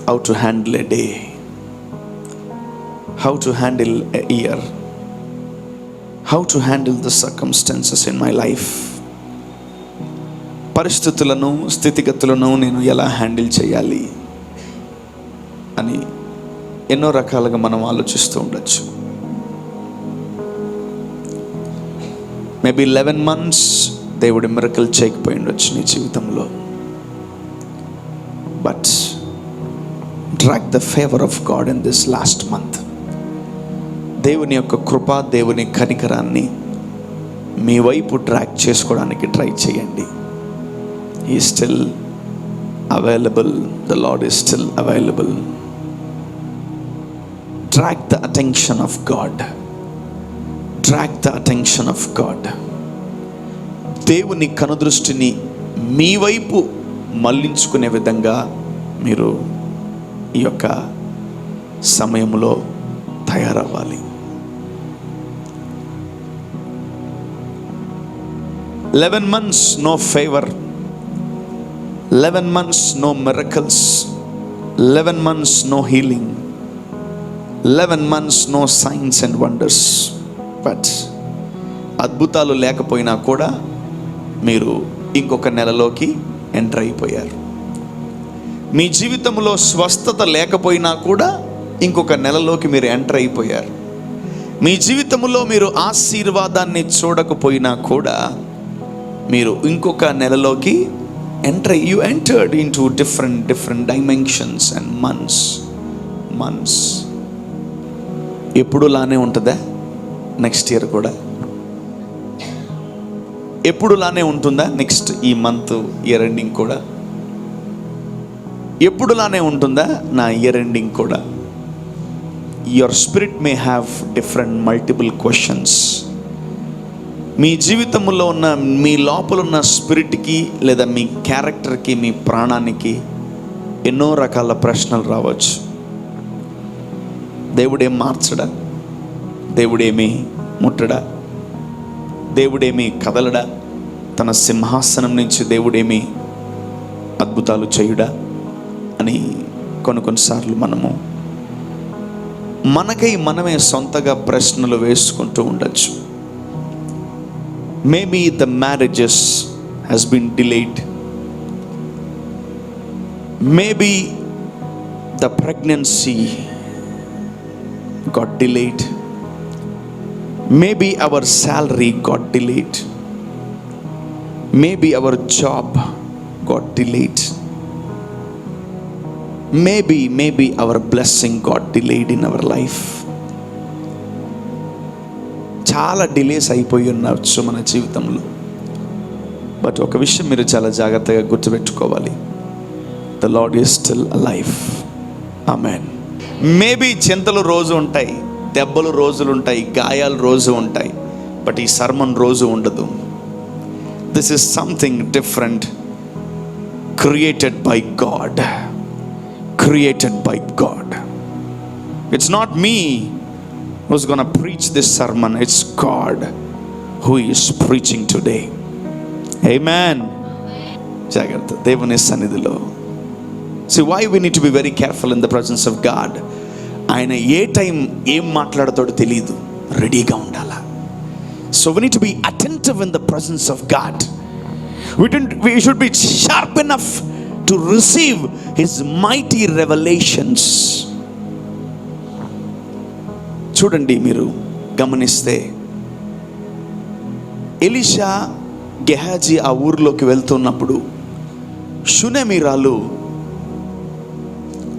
how to handle a day, how to handle a year, how to handle the circumstances in my life. పరిస్థితులను, స్థితిగతులను నేను ఎలా handle చేయాలి అని ఎన్నో రకాలుగా మనం ఆలోచిస్తూ ఉండొచ్చు. మేబీ 11 months దేవుడి మిరకల్ చేయకపోయి ఉండొచ్చు నీ జీవితంలో. But drag the favour of God in this last month. దేవుని యొక్క కృప, దేవుని కనికరాన్ని మీ వైపు డ్రాగ్ చేసుకోవడానికి ట్రై చేయండి. He is still available. The Lord is still available. Drag the attention of God. Drag the attention of God. దేవుని కనుదృష్టిని మీ వైపు మళ్లించుకునే విధంగా మీరు ఈ యొక్క సమయంలో తయారవ్వాలి. 11 months no favor, 11 months no miracles, 11 months no healing, 11 months no signs and wonders. But అద్భుతాలు లేకపోయినా కూడా మీరు ఇంకొక నెలలోకి ఎంటర్ అయిపోయారు. మీ జీవితంలో స్వస్థత లేకపోయినా కూడా ఇంకొక నెలలోకి మీరు ఎంటర్ అయిపోయారు. మీ జీవితంలో మీరు ఆశీర్వాదాన్ని చూడకపోయినా కూడా మీరు ఇంకొక నెలలోకి you entered into different dimensions and months. ఎప్పుడులానే ఉంటుందా నెక్స్ట్ ఇయర్ కూడా? ఎప్పుడులానే ఉంటుందా నెక్స్ట్ ఈ మంత్ ఇయర్ ఎండింగ్ కూడా? ఎప్పుడులానే ఉంటుందా నా ఇయర్ ఎండింగ్ కూడా? Your spirit may have different multiple questions. మీ జీవితంలో ఉన్న, మీ లోపల ఉన్న స్పిరిట్కి లేదా మీ క్యారెక్టర్కి, మీ ప్రాణానికి ఎన్నో రకాల ప్రశ్నలు రావచ్చు. దేవుడేం మార్చడా? దేవుడేమి ముట్టడా? దేవుడేమి కదలడా? తన సింహాసనం నుంచి దేవుడేమి అద్భుతాలు చేయుడా అని కొన్నిసార్లు మనకై మనమే సొంతగా ప్రశ్నలు వేసుకుంటూ ఉండొచ్చు. Maybe the marriages has been delayed. Maybe the pregnancy got delayed. Maybe our salary got delayed. Maybe our job got delayed. Maybe our blessing got delayed in our life. చాలా డిలేస్ అయిపోయి ఉండవచ్చు మన జీవితంలో. బట్ ఒక విషయం మీరు చాలా జాగ్రత్తగా గుర్తుపెట్టుకోవాలి. The lord is still alive. Amen. Maybe చింతలు రోజు ఉంటాయి, దెబ్బలు రోజులు ఉంటాయి, గాయాలు రోజు ఉంటాయి, బట్ ఈ సర్మన్ రోజు ఉండదు. This is something different, created by God. Created by God. It's not me who's going to preach this sermon. It's God who is preaching today. Amen. Jagrata devuni sannidhilo. See, why we need to be very careful in the presence of God. Ayana A time ఏం మాట్లాడతాడో తెలియదు, రెడీగా ఉండాలా. So we need to be attentive in the presence of God. We should be sharp enough to receive his mighty revelations. చూడండి, మీరు గమనిస్తే Elisha Gehazi ఆ ఊరిలోకి వెళ్తున్నప్పుడు షునేమీరాలు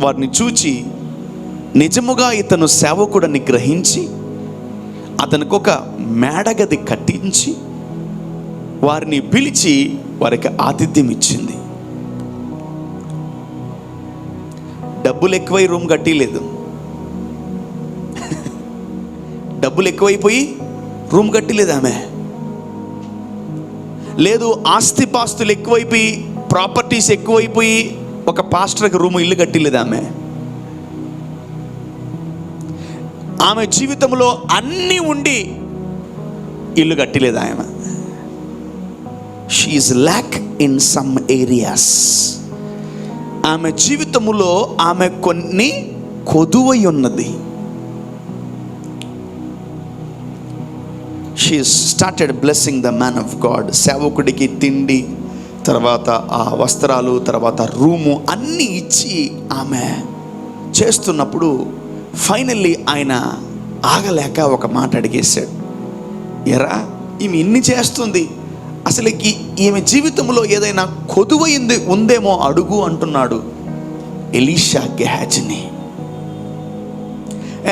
వారిని చూచి నిజముగా ఇతను సేవకుడని గ్రహించి అతనికి ఒక మేడగది కట్టించి వారిని పిలిచి వారికి ఆతిథ్యం ఇచ్చింది. డబ్బులు ఎక్కువై రూమ్ కట్టిలేదు, డబ్బులు ఎక్కువైపోయి రూమ్ కట్టిలేదు ఆమె. లేదు, ఆస్తిపాస్తులు ఎక్కువైపోయి, ప్రాపర్టీస్ ఎక్కువైపోయి ఒక పాస్టర్కి రూమ్, ఇల్లు కట్టిలేదు ఆమె. ఆమె జీవితంలో అన్నీ ఉండి ఇల్లు కట్టిలేదు ఆమె. She is lack in some areas. ఆమె జీవితములో ఆమె కొన్ని కొదువై ఉన్నది. She started blessing the man of God. సేవకుడికి తిండి, తర్వాత ఆ వస్త్రాలు, తర్వాత రూము అన్నీ ఇచ్చి ఆమె చేస్తున్నప్పుడు ఫైనల్లీ ఆయన ఆగలేక ఒక మాట అడిగేశాడు, ఎరా ఈమె ఇన్ని చేస్తుంది, అసలు ఈమె జీవితంలో ఏదైనా కొదువైంది ఉందేమో అడుగు అంటున్నాడు ఎలీషా గెహాజీని.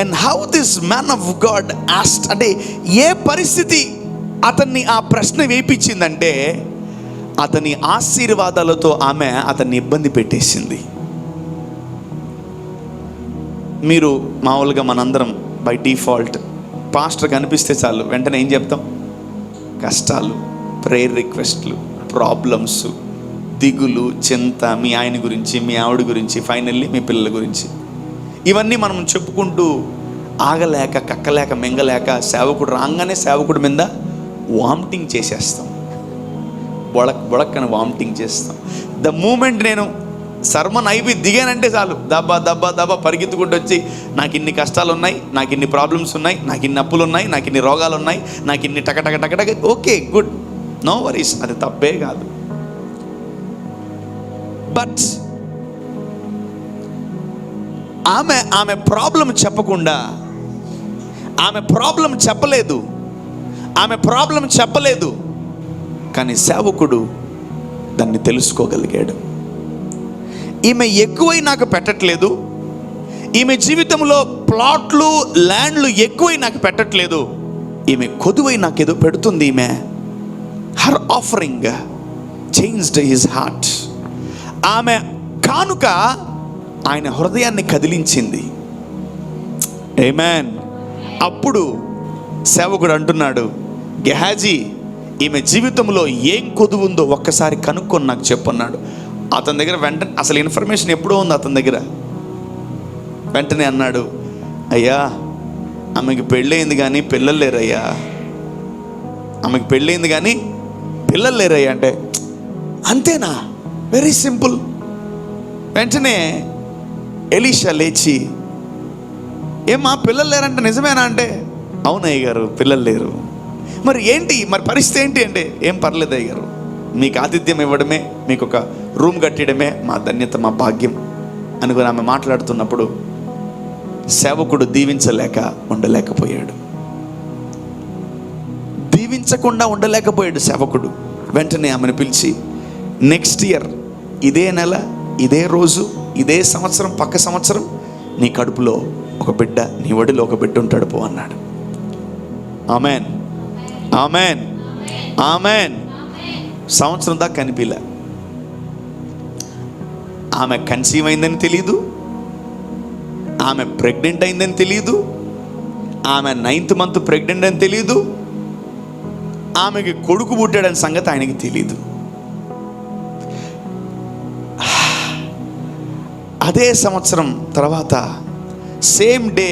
And how this man of God asked, అంటే ఏ పరిస్థితి అతన్ని ఆ ప్రశ్న వేయించిందంటే అతని ఆశీర్వాదాలతో ఆమె అతన్ని ఇబ్బంది పెట్టేసింది. మీరు మామూలుగా మనందరం బై డిఫాల్ట్ పాస్టర్ కనిపిస్తే చాలు వెంటనే ఏం చెప్తాం? కష్టాలు, ప్రేయర్ రిక్వెస్ట్లు, ప్రాబ్లమ్స్, దిగులు, చింత, మీ ఆయన గురించి, మీ ఆవిడ గురించి, ఫైనల్లీ మీ పిల్లల గురించి, ఇవన్నీ మనం చెప్పుకుంటూ ఆగలేక, కక్కలేక, మింగలేక సేవకుడు రాగానే సేవకుడి మీద వామిటింగ్ చేసేస్తాం. బొడక్కని వామిటింగ్ చేస్తాం. ద మూమెంట్ నేను సర్మన్ అయిపోయి దిగానంటే చాలు దబ్బా దబ్బా దబ్బా పరిగెత్తుకుంటూ వచ్చి, నాకు ఇన్ని కష్టాలు ఉన్నాయి, నాకు ఇన్ని ప్రాబ్లమ్స్ ఉన్నాయి, నాకు ఇన్ని అప్పులు ఉన్నాయి, నాకు ఇన్ని రోగాలు ఉన్నాయి, నాకు ఇన్ని టకటక. ఓకే, గుడ్, నో వరీస్, అది తప్పే కాదు. బట్ ఆమె ప్రాబ్లం చెప్పకుండా, ఆమె ప్రాబ్లం చెప్పలేదు, కానీ సేవకుడు దాన్ని తెలుసుకోగలిగాడు. ఈమె ఎక్కువై నాకు పెట్టట్లేదు, ఈమె జీవితంలో ప్లాట్లు, ల్యాండ్లు ఎక్కువై నాకు పెట్టట్లేదు, ఈమె కొదువై నాకేదో పెడుతుంది. ఈమె her offering changed his heart. ఆమె కానుక ఆయన హృదయాన్ని కదిలించింది. ఆమేన్. అప్పుడు సేవకుడు అంటున్నాడు, గెహాజీ, ఈమె జీవితంలో ఏం కొదువు ఉందో ఒక్కసారి కనుక్కొని నాకు చెప్పన్నాడు. అతని దగ్గర వెంటనే అసలు ఇన్ఫర్మేషన్ ఎప్పుడో ఉంది అతని దగ్గర. వెంటనే అన్నాడు, అయ్యా ఆమెకి పెళ్ళయింది కానీ పిల్లలు లేరయ్యా, ఆమెకి పెళ్ళయింది కానీ పిల్లలు లేరయ్యా. అంటే అంతేనా? Very simple. వెంటనే ఎలీషా లేచి, ఏమా పిల్లలు లేరంటే నిజమేనా? అంటే అవునయ్య గారు, పిల్లలు లేరు. మరి ఏంటి, మరి పరిస్థితి ఏంటి అంటే, ఏం పర్లేదు అయ్య గారు, మీకు ఆతిథ్యం ఇవ్వడమే, మీకు ఒక రూమ్ కట్టడమే మా ధన్యత, మా భాగ్యం అనుకుని ఆమె మాట్లాడుతున్నప్పుడు సేవకుడు దీవించలేక ఉండలేకపోయాడు. దీవించకుండా ఉండలేకపోయాడు సేవకుడు. వెంటనే ఆమెను పిలిచి, నెక్స్ట్ ఇయర్ ఇదే నెల, ఇదే రోజు, ఇదే సంవత్సరం, పక్క సంవత్సరం నీ కడుపులో ఒక బిడ్డ, నీ ఒడిలో ఒక బిడ్డ ఉంటాడు పో అన్నాడు. Amen, amen, amen. సంవత్సరం దాకా కనిపిలే. ఆమె కన్సీవ్ అయిందని తెలియదు, ఆమె ప్రెగ్నెంట్ అయిందని తెలియదు, ఆమె 9th month ప్రెగ్నెంట్ అని తెలియదు, ఆమెకి కొడుకు పుట్టాడని సంగతి ఆయనకి తెలియదు. అదే సంవత్సరం తర్వాత same day,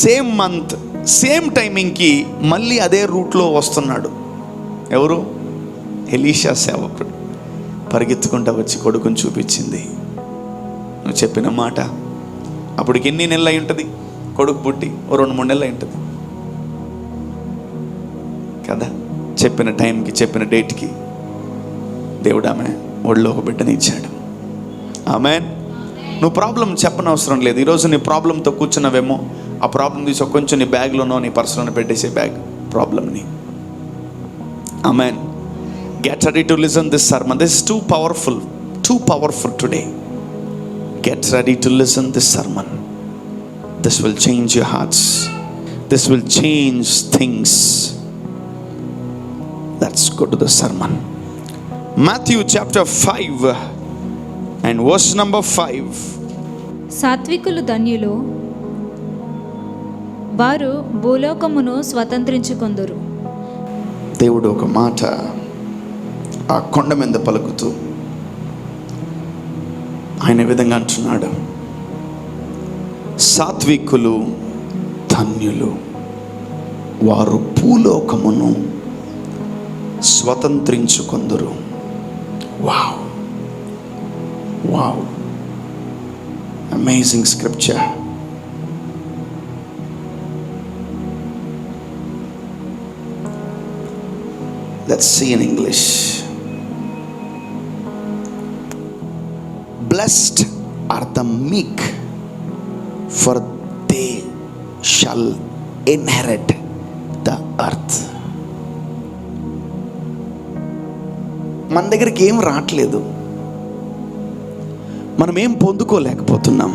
same month, same టైమింగ్కి మళ్ళీ అదే రూట్లో వస్తున్నాడు. ఎవరు? ఎలీషా సేవకుడు. పరిగెత్తుకుంటూ వచ్చి కొడుకుని చూపించింది. నువ్వు చెప్పిన మాట అప్పటికి ఎన్ని నెలలు అయి ఉంటుంది? కొడుకు పుట్టి 2-3 నెలలు అయి ఉంటుంది కదా. చెప్పిన టైంకి, చెప్పిన డేట్కి దేవుడు ఆమె ఒళ్ళో ఒక బిడ్డని ఇచ్చాడు. ఆమెన్. నువ్వు ప్రాబ్లం చెప్పనవసరం లేదు. ఈరోజు నీ ప్రాబ్లంతో కూర్చున్నావేమో, ఆ ప్రాబ్లం తీసి కొంచెం నీ బ్యాగ్లోనో, నీ పర్సులోనో పెట్టేసే బ్యాగ్ ప్రాబ్లంని. Amen. Get ready to listen this sermon. This is too powerful today. Get ready to listen this sermon. This will change your hearts. This will change things. Let's go to the sermon. Matthew chapter 5 and verse number 5. సాత్వికులు ధన్యులు, వారు భూలోకమును స్వతంత్రించుకొందురు. దేవుడు ఒక మాట ఆ కొండ మీద పలుకుతూ ఆయన విధంగా అంటున్నాడు, సాత్వికులు ధన్యులు, వారు భూలోకమును స్వతంత్రించుకొందురు. Wow! Wow. Amazing scripture. Let's see in English. Blessed are the meek, for they shall inherit the earth. మన దగ్గరికి ఏం రావట్లేదు, మనం ఏం పొందుకోలేకపోతున్నాం.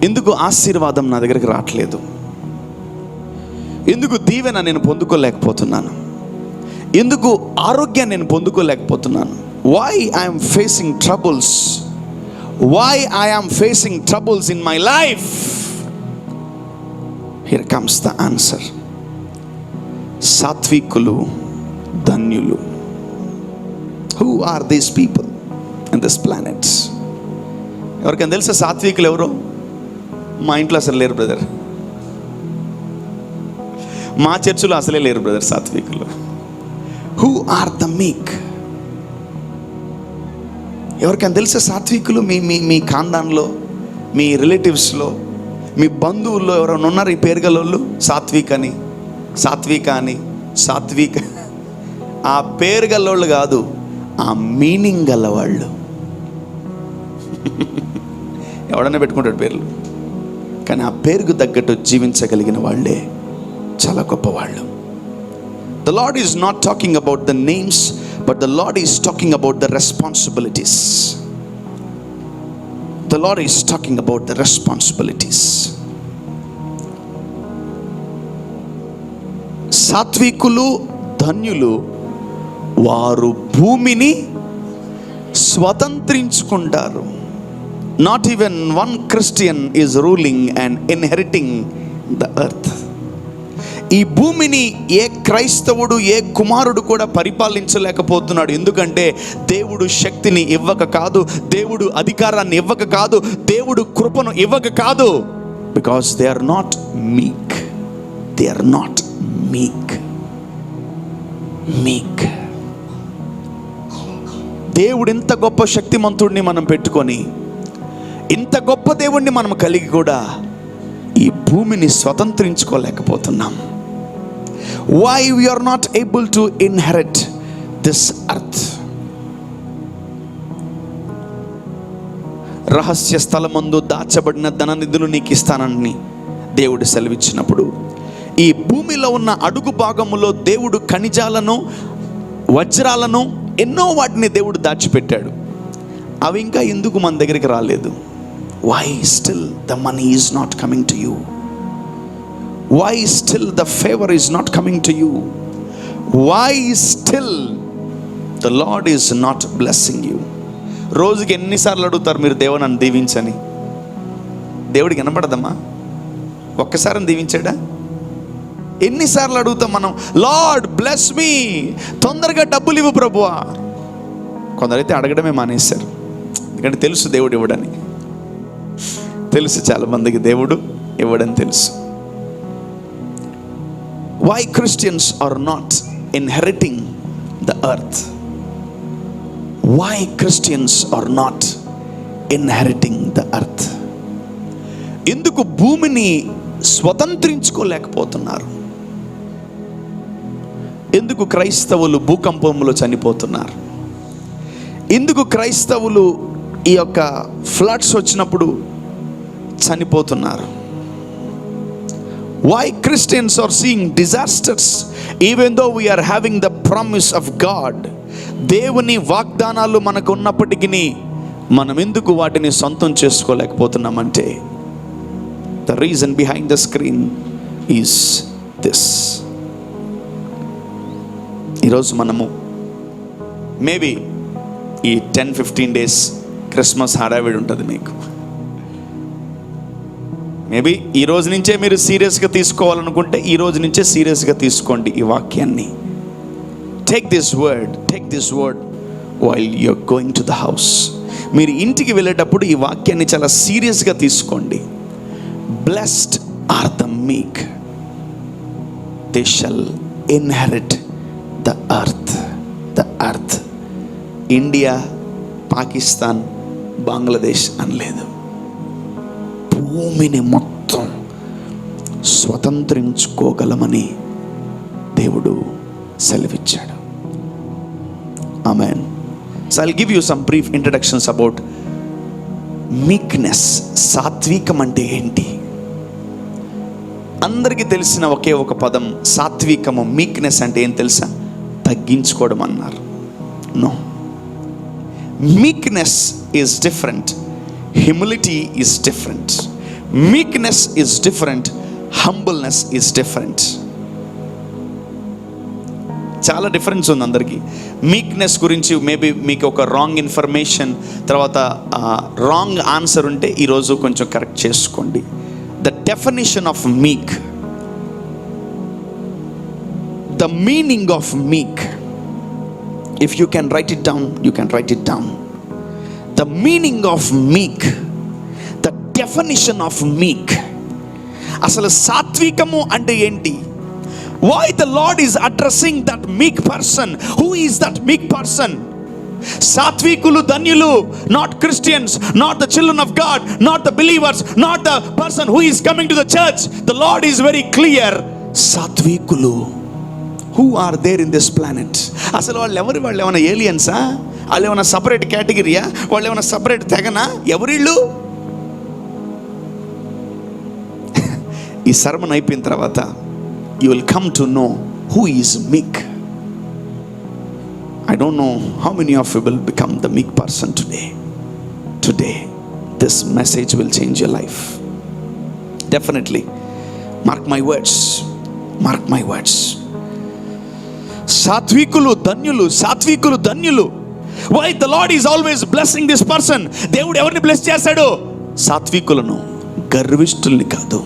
ఎందుకు ఆశీర్వాదం నా దగ్గరికి రావట్లేదు? ఎందుకు దీవెన నేను పొందుకోలేకపోతున్నాను? ఎందుకు ఆరోగ్యాన్ని నేను పొందుకోలేకపోతున్నాను? Why I am facing troubles? Why I am facing troubles in my life? Here comes the answer. సాత్వికులు ధన్యులు. Who are these people in this planet? ఎవరికైనా తెలుసా సాత్వికులు ఎవరో? మా ఇంట్లో అసలు లేరు బ్రదర్, మా చర్చిలో అసలే లేరు brother సాత్వికులు. Who are the meek? ఎవరికైనా తెలుసా సాత్వికులు? మీ ఖాందాన్లో, మీ రిలేటివ్స్లో, మీ బంధువుల్లో ఎవరైనా ఉన్నారు ఈ పేరు గలవాళ్ళు? సాత్విక అని ఆ పేరు గలవాళ్ళు కాదు, ఆ మీనింగ్ గలవాళ్ళు. ఎవడన్నా పెట్టుకుంటాడు పేర్లు, కానీ ఆ పేరుకు తగ్గట్టు జీవించగలిగిన వాళ్ళే చాలా గొప్పవాళ్ళు. The Lord is not talking about the names, but the Lord is talking about the responsibilities. The Lord is talking about the responsibilities. సాత్వికులు ధన్యులు, వారు భూమిని స్వతంత్రించుకుంటారు. Not even one Christian is ruling and inheriting the earth. ఈ భూమిని ఏ క్రైస్తవుడు, ఏ కుమారుడు కూడా పరిపాలించలేకపోతున్నాడు. ఎందుకంటే దేవుడు శక్తిని ఇవ్వక కాదు, దేవుడు అధికారాన్ని ఇవ్వక కాదు, దేవుడు కృపను ఇవ్వక కాదు. బికాస్ దే ఆర్ నాట్ మీక్. దే ఆర్ నాట్ మీక్. దేవుడు ఇంత గొప్ప శక్తిమంతుడిని మనం పెట్టుకొని, ఇంత గొప్ప దేవుణ్ణి మనం కలిగి కూడా ఈ భూమిని స్వతంత్రించుకోలేకపోతున్నాం. Why we are not able to inherit this earth? రహస్య స్థలమందు దాచబడిన ధననిధులు నీకు ఇస్తానని దేవుడు సెలవిచ్చినప్పుడు, ఈ భూమిలో ఉన్న అడుగు భాగములో దేవుడు ఖనిజాలను, వజ్రాలను, ఎన్నో వాటిని దేవుడు దాచిపెట్టాడు. అవి ఇంకా ఎందుకు మన దగ్గరికి రాలేదు? Why still the money is not coming to you? Why still the favor is not coming to you? Why still the Lord is not blessing you? రోజుకి ఎన్నిసార్లు అడుగుతారు మీరు దేవుని నన్ను దీవించని? దేవుడికి వినపడదమ్మా? ఒక్కసారి దీవించాడా? ఎన్నిసార్లు అడుగుతాం మనం, లార్డ్ బ్లెస్ మీ, తొందరగా డబ్బులు ఇవ్వు ప్రభువా. కొందరైతే అడగడమే మానేశారు, ఎందుకంటే తెలుసు దేవుడు ఇవ్వడని. తెలుసు చాలా మందికి దేవుడు ఇవ్వడని తెలుసు. Why Christians are not inheriting the earth? Why Christians are not inheriting the earth? ఎందుకు భూమిని స్వతంత్రించుకోలేకపోతున్నారు? ఎందుకు క్రైస్తవులు భూకంపంలో చనిపోతున్నారు? ఎందుకు క్రైస్తవులు ఈ యొక్క ఫ్లడ్స్ వచ్చినప్పుడు చనిపోతున్నారు? Why Christians are seeing disasters even though we are having the promise of God? దేవుని వాగ్దానాలు మనకు ఉన్నప్పటికీ మనం ఎందుకు వాటిని సొంతం చేసుకోలేకపోతున్నామంటే, the reason behind the screen is this. ఈరోజు మనము మేబీ ఈ 10-15 days క్రిస్మస్ హడావిడి ఉంటుంది మీకు. మేబీ ఈ రోజు నుంచే మీరు సీరియస్గా తీసుకోవాలనుకుంటే ఈ రోజు నుంచే సీరియస్గా తీసుకోండి ఈ వాక్యాన్ని. Take this word while you're going to the house. మీరు ఇంటికి వెళ్ళేటప్పుడు ఈ వాక్యాన్ని చాలా సీరియస్గా తీసుకోండి. Blessed are the meek, they shall inherit the earth. India, Pakistan, Bangladesh అనలేదు. భూమిని మొత్తం స్వతంత్రించుకోగలమని దేవుడు సెలవిచ్చాడు. Amen. So I'll give you some brief introductions about meekness. సాత్వికం అంటే ఏంటి? అందరికీ తెలిసిన ఒకే ఒక పదం సాత్వికము. మీక్నెస్ అంటే ఏం తెలుసా? తగ్గించుకోవడం అన్నారు. No, meekness is different, humility is different. Meekness is different, humbleness is different. చాలా డిఫరెన్స్ ఉంది అందరికీ. మీక్నెస్ గురించి మేబీ మీకు ఒక రాంగ్ ఇన్ఫర్మేషన్, తర్వాత రాంగ్ ఆన్సర్ ఉంటే ఈరోజు కొంచెం కరెక్ట్ చేసుకోండి. The definition of meek, the meaning of meek, if you can write it down, you can write it down. The meaning of meek, the definition of meek. అసలు సాత్వికము అంటే ఏంటి? Why the Lord is addressing that meek person? Who is that meek person? సాత్వికులు ధన్యులు, not Christians, not the children of God, not the believers, not the person who is coming to the church. The Lord is very clear. సాత్వికులు, who are there in this planet? అసలు వాళ్ళు ఎవరు? వాళ్ళు ఏమైనా ఏలియన్సా? వాళ్ళు ఏమైనా separate కేటగిరీయా? వాళ్ళు ఏమైనా separate తెగనా? ఎవరిళ్ళు? ఈ సర్మన్ అయిపోయిన తర్వాత you will come to know who is meek. I don't know how many of you will become the meek person today. This message will change your life, definitely. Mark my words. సాత్వికులు ధన్యులు. Why the Lord is always blessing this person? దేవుడు ఎవరిని bless చేశాడు? సాత్వికులను, గర్విష్ఠుల్ని కాదు.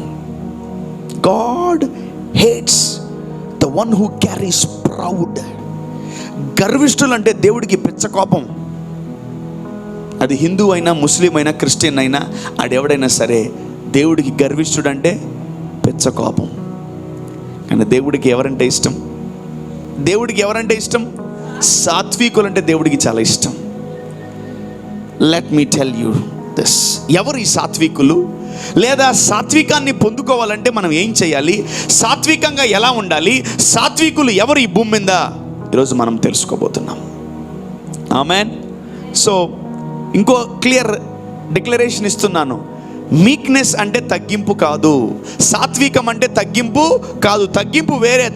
God hates the one who carries proud. గర్విష్ఠులు అంటే దేవుడికి పిచ్చ కోపం. అది హిందూ అయినా, ముస్లిం అయినా, క్రిస్టియన్ అయినా, ఆడెవడైనా సరే దేవుడికి గర్విష్ఠుడు అంటే పిచ్చ కోపం. కానీ దేవుడికి ఎవరంటే ఇష్టం? సాత్వికులు అంటే దేవుడికి చాలా ఇష్టం. Let me tell you this. ఎవరు ఈ సాత్వికులు? లేదా సాత్వికాన్ని పొందుకోవాలంటే మనం ఏం చేయాలి? సాత్వికంగా ఎలా ఉండాలి? సాత్వికులు ఎవరు ఈ భూమి మీద? ఈరోజు మనం తెలుసుకోబోతున్నాం. ఆమెన్. సో ఇంకో క్లియర్ డిక్లరేషన్ ఇస్తున్నాను. మీక్నెస్ అంటే తగ్గింపు కాదు. సాత్వికం అంటే తగ్గింపు కాదు. తగ్గింపు వేరే.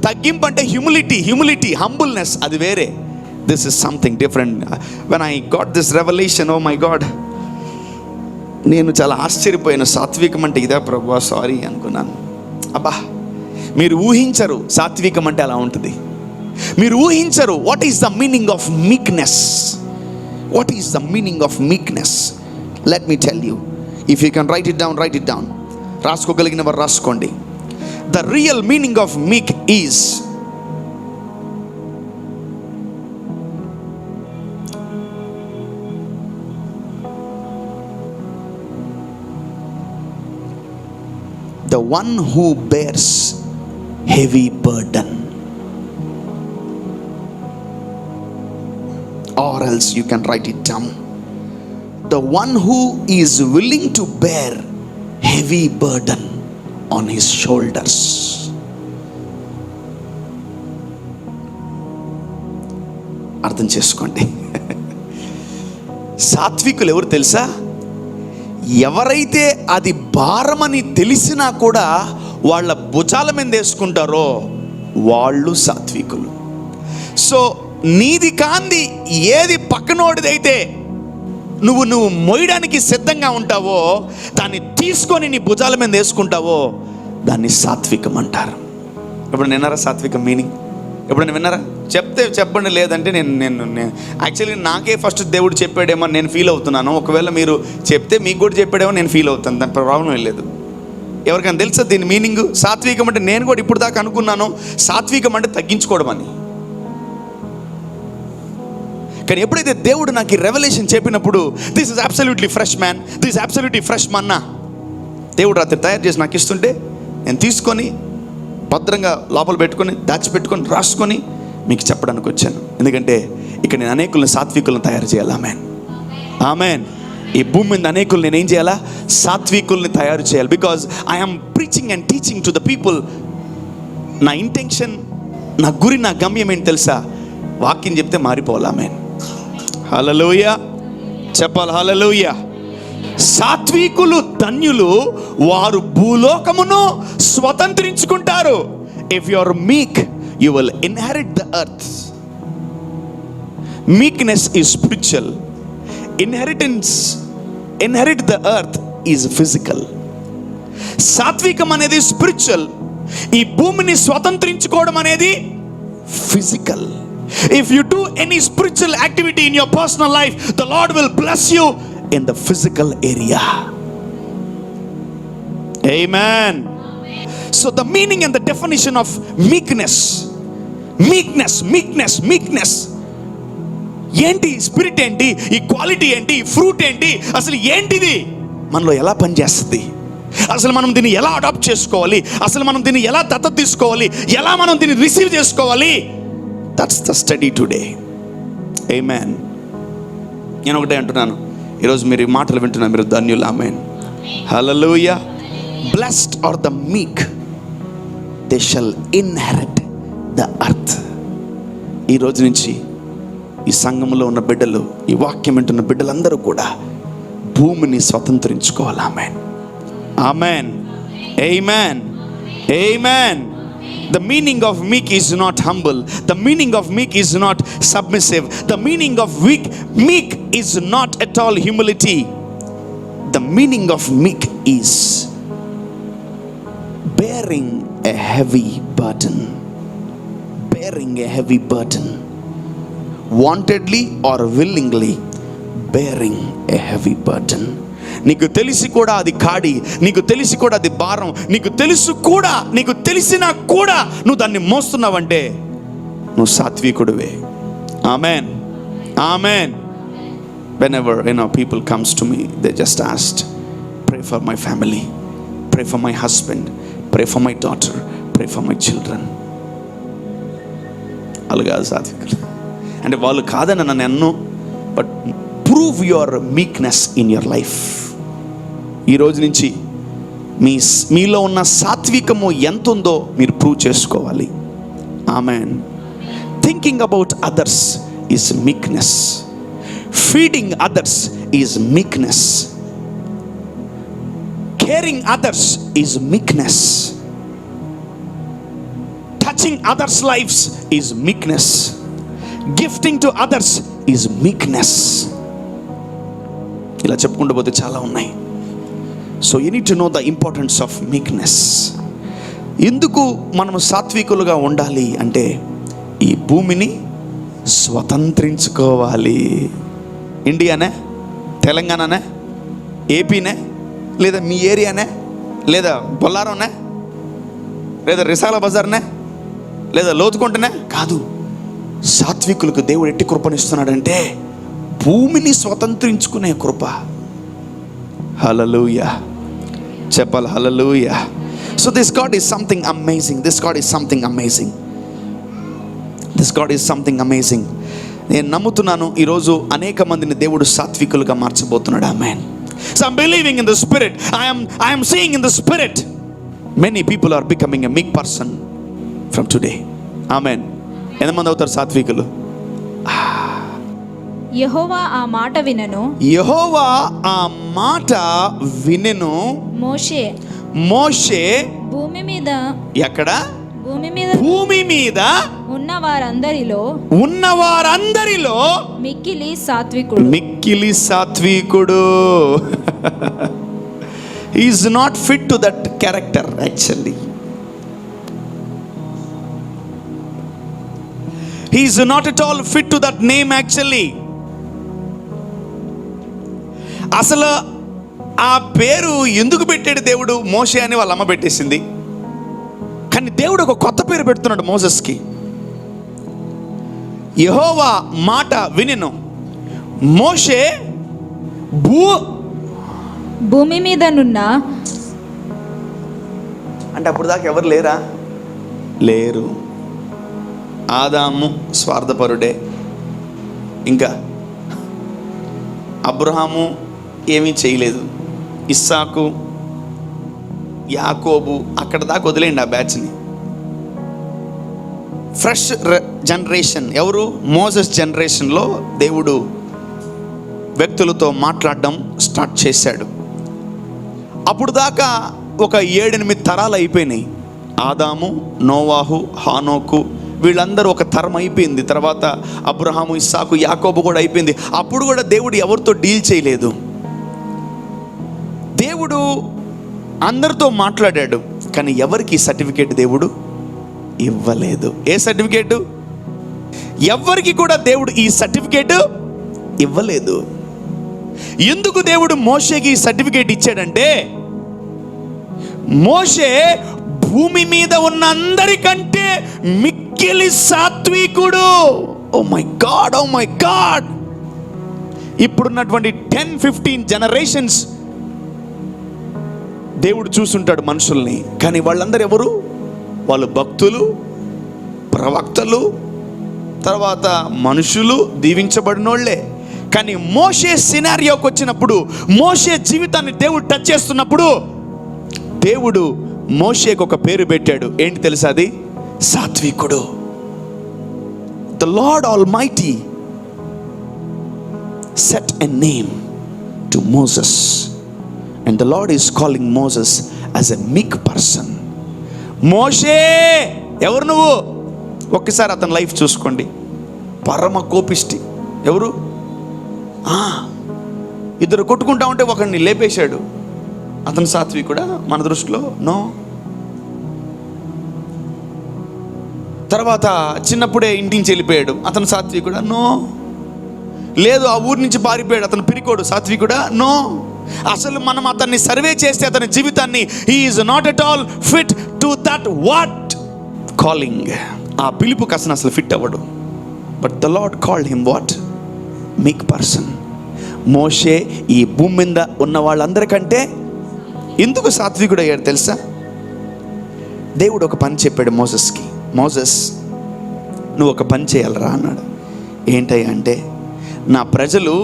తగ్గింపు అంటే హ్యూమిలిటీ, హంబుల్నెస్, అది వేరే. This is something different. When I got this revolution, oh my God, నేను చాలా ఆశ్చర్యపోయాను. సాత్వికం అంటే ఇదే ప్రభువా, సారీ అనుకున్నాను. అబ్బా, మీరు ఊహించరు సాత్వికం అంటే అలా ఉంటుంది. మీరు ఊహించరు. What is the meaning of meekness? Let me tell you. If you can write it down. రాసుకోగలిగిన వారు రాసుకోండి. The real meaning of meek is the one who bears heavy burden. Or else you can write it down. The one who is willing to bear heavy burden on his shoulders. అర్థం చేసుకోండి. సాత్వికులు ఎవరు తెలుసా? ఎవరైతే అది భారమని తెలిసినా కూడా వాళ్ళ భుజాల మీద వేసుకుంటారో వాళ్ళు సాత్వికులు. సో నీది కాంది ఏది పక్కనోడిదైతే నువ్వు మోయడానికి సిద్ధంగా ఉంటావో, దాన్ని తీసుకొని నీ భుజాల మీద వేసుకుంటావో, దాన్ని సాత్వికం అంటారు. ఎప్పుడైనా విన్నారా సాత్వికం మీనింగ్? ఎప్పుడైనా విన్నారా? చెప్పండి. లేదంటే నేను యాక్చువల్లీ నాకే ఫస్ట్ దేవుడు చెప్పాడేమో నేను ఫీల్ అవుతున్నాను. ఒకవేళ మీరు చెప్తే మీకు కూడా చెప్పాడేమో నేను ఫీల్ అవుతాను. దాని ప్రాబ్లం ఏం లేదు. ఎవరికైనా తెలుసా దీని మీనింగ్? సాత్వికం అంటే నేను కూడా ఇప్పుడు దాకా అనుకున్నాను సాత్వికం అంటే తగ్గించుకోవడం అని. కానీ ఎప్పుడైతే దేవుడు నాకు ఈ రెవల్యూషన్ చెప్పినప్పుడు, this is absolutely fresh man, this is absolutely fresh manna, దేవుడు రాత్రి తయారు చేసి నాకు ఇస్తుంటే నేను తీసుకొని భద్రంగా లోపల పెట్టుకొని దాచిపెట్టుకొని రాసుకొని మీకు చెప్పడానికి వచ్చాను. ఎందుకంటే ఇక్కడ నేను అనేకులను సాత్వికులను తయారు చేయాలి. Amen, amen. ఈ భూమి మీద అనేకులు నేను ఏం చేయాలా? సాత్వికుల్ని తయారు చేయాలి. Because I'm preaching and teaching to the people. నా ఇంటెన్షన్, నా గురి, నా గమ్యం ఏంటి తెలుసా? వాక్యం చెప్తే మారిపోవాలి. ఆమెన్, హల్లెలూయా చెప్పాలి, హల్లెలూయా. సాత్వికులు ధన్యులు, వారు భూలోకమును స్వతంత్రించుకుంటారు. ఇఫ్ యు ఆర్ మీక్, you will inherit the earth. Meekness is spiritual. Inherit the earth is physical. సాత్వికం అనేది స్పిరిచువల్, ఈ భూమిని స్వతంత్రించుకోవడం అనేది physical. If you do any spiritual activity in your personal life, the Lord will bless you in the physical area. Amen. So the meaning and the definition of meekness. ఏంటి? Spirit ఏంటి? ఈ quality ఏంటి? ఈ fruit ఏంటి? అసలు ఏంటిది? మనలో ఎలా పనిచేస్తుంది? అసలు మనం దీన్ని ఎలా అడాప్ట్ చేసుకోవాలి? అసలు మనం దీన్ని ఎలా దత్తత తీసుకోవాలి? ఎలా మనం దీన్ని రిసీవ్ చేసుకోవాలి? That's the study today. Amen. నేను ఒకటే అంటున్నాను, ఈరోజు మీరు ఈ మాటలు వింటున్నారు, మీరు ధన్యులు. Amen, hallelujah. Blessed are the meek, they shall inherit the earth. ఈ రోజు నుంచి ఈ సంఘంలో ఉన్న బిడ్డలు, ఈ వాక్యం వింటున్న బిడ్డలందరూ కూడా భూమిని స్వతంత్రించుకోవాలి. Amen, amen, amen, amen. The meaning of meek is not humble. The meaning of meek is not submissive. The meaning of meek is not at all humility. The meaning of meek is bearing a heavy burden. Bearing a heavy burden. Wantedly or willingly bearing a heavy burden. నీకు తెలిసి కూడా అది కాడి, నీకు తెలిసి కూడా అది భారం, నీకు తెలిసినా కూడా నువ్వు దాన్ని మోస్తున్నావంటే నువ్వు సాత్వికుడివే. Amen, amen. Whenever people comes to me, they just asked, pray for my family, pray for my husband, pray for my daughter, pray for my children. అలాగా సాత్వికులు అంటే వాళ్ళు కాదని నన్ను అన్ను, but prove your meekness in your life. ఈ రోజు నుంచి మీలో ఉన్న సాత్వికము ఎంత ఉందో మీరు ప్రూవ్ చేసుకోవాలి. Amen. Thinking about others is meekness. Feeding others is meekness. Caring others is meekness. Touching others lifes is meekness. Gifting to others is meekness. ఇలా చెప్పుకుంటూ పోతే చాలా ఉన్నాయి. So you need to know the importance of meekness. ఎందుకు మనం సాత్వికులుగా ఉండాలి అంటే ఈ భూమిని స్వతంత్రించుకోవాలి. ఇండియానే, తెలంగాణనే, ఏపీనే, లేదా మీ ఏరియానే, లేదా బొల్లారంనే, లేదా రిసాల బజార్నే, లేదా లోతుకుంటనే కాదు. సాత్వికులకు దేవుడు ఎట్టి కృపనిస్తున్నాడంటే భూమిని స్వతంత్రించుకునే కృప. హల్లెలూయా చెప్పాలి, హల్లెలూయా. So this God is something amazing. This God is something amazing. This God is something amazing. నేను నమ్ముతున్నాను ఈరోజు అనేక మందిని దేవుడు సాత్వికులుగా మార్చబోతున్నాడు. Amen. So I'm believing in the spirit. I am seeing in the spirit many people are becoming a meek person from today. ఆమేన్. ఎంతమంది అవుతారు సాత్వికులు? యెహోవా ఆ మాట వినెను. యెహోవా ఆ మాట వినెను. మోషే భూమి మీద, ఎక్కడ? భూమి మీద ఉన్న వారందరిలో మిక్కిలి సాత్వికుడు. He is not fit to that character actually. He is not at all fit to that name actually. అసలు ఆ పేరు ఎందుకు పెట్టాడు దేవుడు? మోషే అని వాళ్ళ అమ్మ పెట్టేసింది. కానీ దేవుడు ఒక కొత్త పేరు పెడుతున్నాడు మోసెస్కి. యెహోవా మాట వినెను. మోషే భూమి మీదనున్న, అంటే అప్పుడు దాకా ఎవరు లేరా? లేరు. ఆదాము స్వార్థపరుడే, ఇంకా అబ్రహాము ఏమీ చేయలేదు, ఇస్సాకు, యాకోబు, అక్కడ దాకా వదిలేండి ఆ బ్యాచ్ని. ఫ్రెష్ జనరేషన్ ఎవరు? మోసెస్ జనరేషన్లో దేవుడు వ్యక్తులతో మాట్లాడడం స్టార్ట్ చేశాడు. అప్పుడు దాకా ఒక 7-8 తరాలు అయిపోయినాయి. ఆదాము, నోవాహు, హానోకు, వీళ్ళందరూ ఒక తరం అయిపోయింది. తర్వాత అబ్రహాము, ఇస్సాకు, యాకోబు కూడా అయిపోయింది. అప్పుడు కూడా దేవుడు ఎవరితో డీల్ చేయలేదు. దేవుడు అందరితో మాట్లాడాడు, కానీ ఎవరికి సర్టిఫికేట్ దేవుడు ఇవ్వలేదు. ఏ సర్టిఫికేటు? ఎవరికి కూడా దేవుడు ఈ సర్టిఫికేట్ ఇవ్వలేదు. ఎందుకు దేవుడు మోషేకి ఈ సర్టిఫికేట్ ఇచ్చాడంటే, మోషే భూమి మీద ఉన్న అందరికంటే మిక్కిలి సాత్వికుడు. Oh my God, oh my God. ఇప్పుడున్నటువంటి 10-15 జనరేషన్స్ దేవుడు చూసుంటాడు మనుషుల్ని, కానీ వాళ్ళందరూ ఎవరు? వాళ్ళు భక్తులు, ప్రవక్తలు, తర్వాత మనుషులు, దీవించబడినోళ్లే. కానీ మోషే సినారియోకి వచ్చినప్పుడు, మోషే జీవితాన్ని దేవుడు టచ్ చేస్తున్నప్పుడు, దేవుడు మోషేకి ఒక పేరు పెట్టాడు. ఏంటి తెలుసా? అది సాత్వికుడు. The Lord Almighty set a name to Moses, and the Lord is calling Moses as a meek person. మోషే ఎవరు నువ్వు? ఒక్కసారి అతని లైఫ్ చూసుకోండి. పరమ కోపిష్టి. ఎవరు? ఇద్దరు కొట్టుకుంటా ఉంటే ఒకరిని లేపేశాడు. అతను సాత్వికుడా మన దృష్టిలో? నో. తర్వాత చిన్నప్పుడే ఇంటి నుంచి వెళ్ళిపోయాడు. అతను సాత్వికుడా? నో. లేదు, ఆ ఊరి నుంచి పారిపోయాడు. అతను పిరికోడు. సాత్వికుడా? నో. అసలు మనం అతన్ని సర్వే చేస్తే అతని జీవితాన్ని, he is not at all fit to that what calling. ఆ పిలుపుకి అసలు ఫిట్ అవ్వడు. But the Lord called him what? Meek person. మోషే ఈ భూమి మీద ఉన్న వాళ్ళందరికంటే ఎందుకు సాత్వికుడు అయ్యాడు తెలుసా? దేవుడు ఒక పని చెప్పాడు మోసెస్కి. మోసెస్, నువ్వు ఒక పని చేయాలరా అన్నాడు. ఏంటయ్యా అంటే, నా ప్రజలు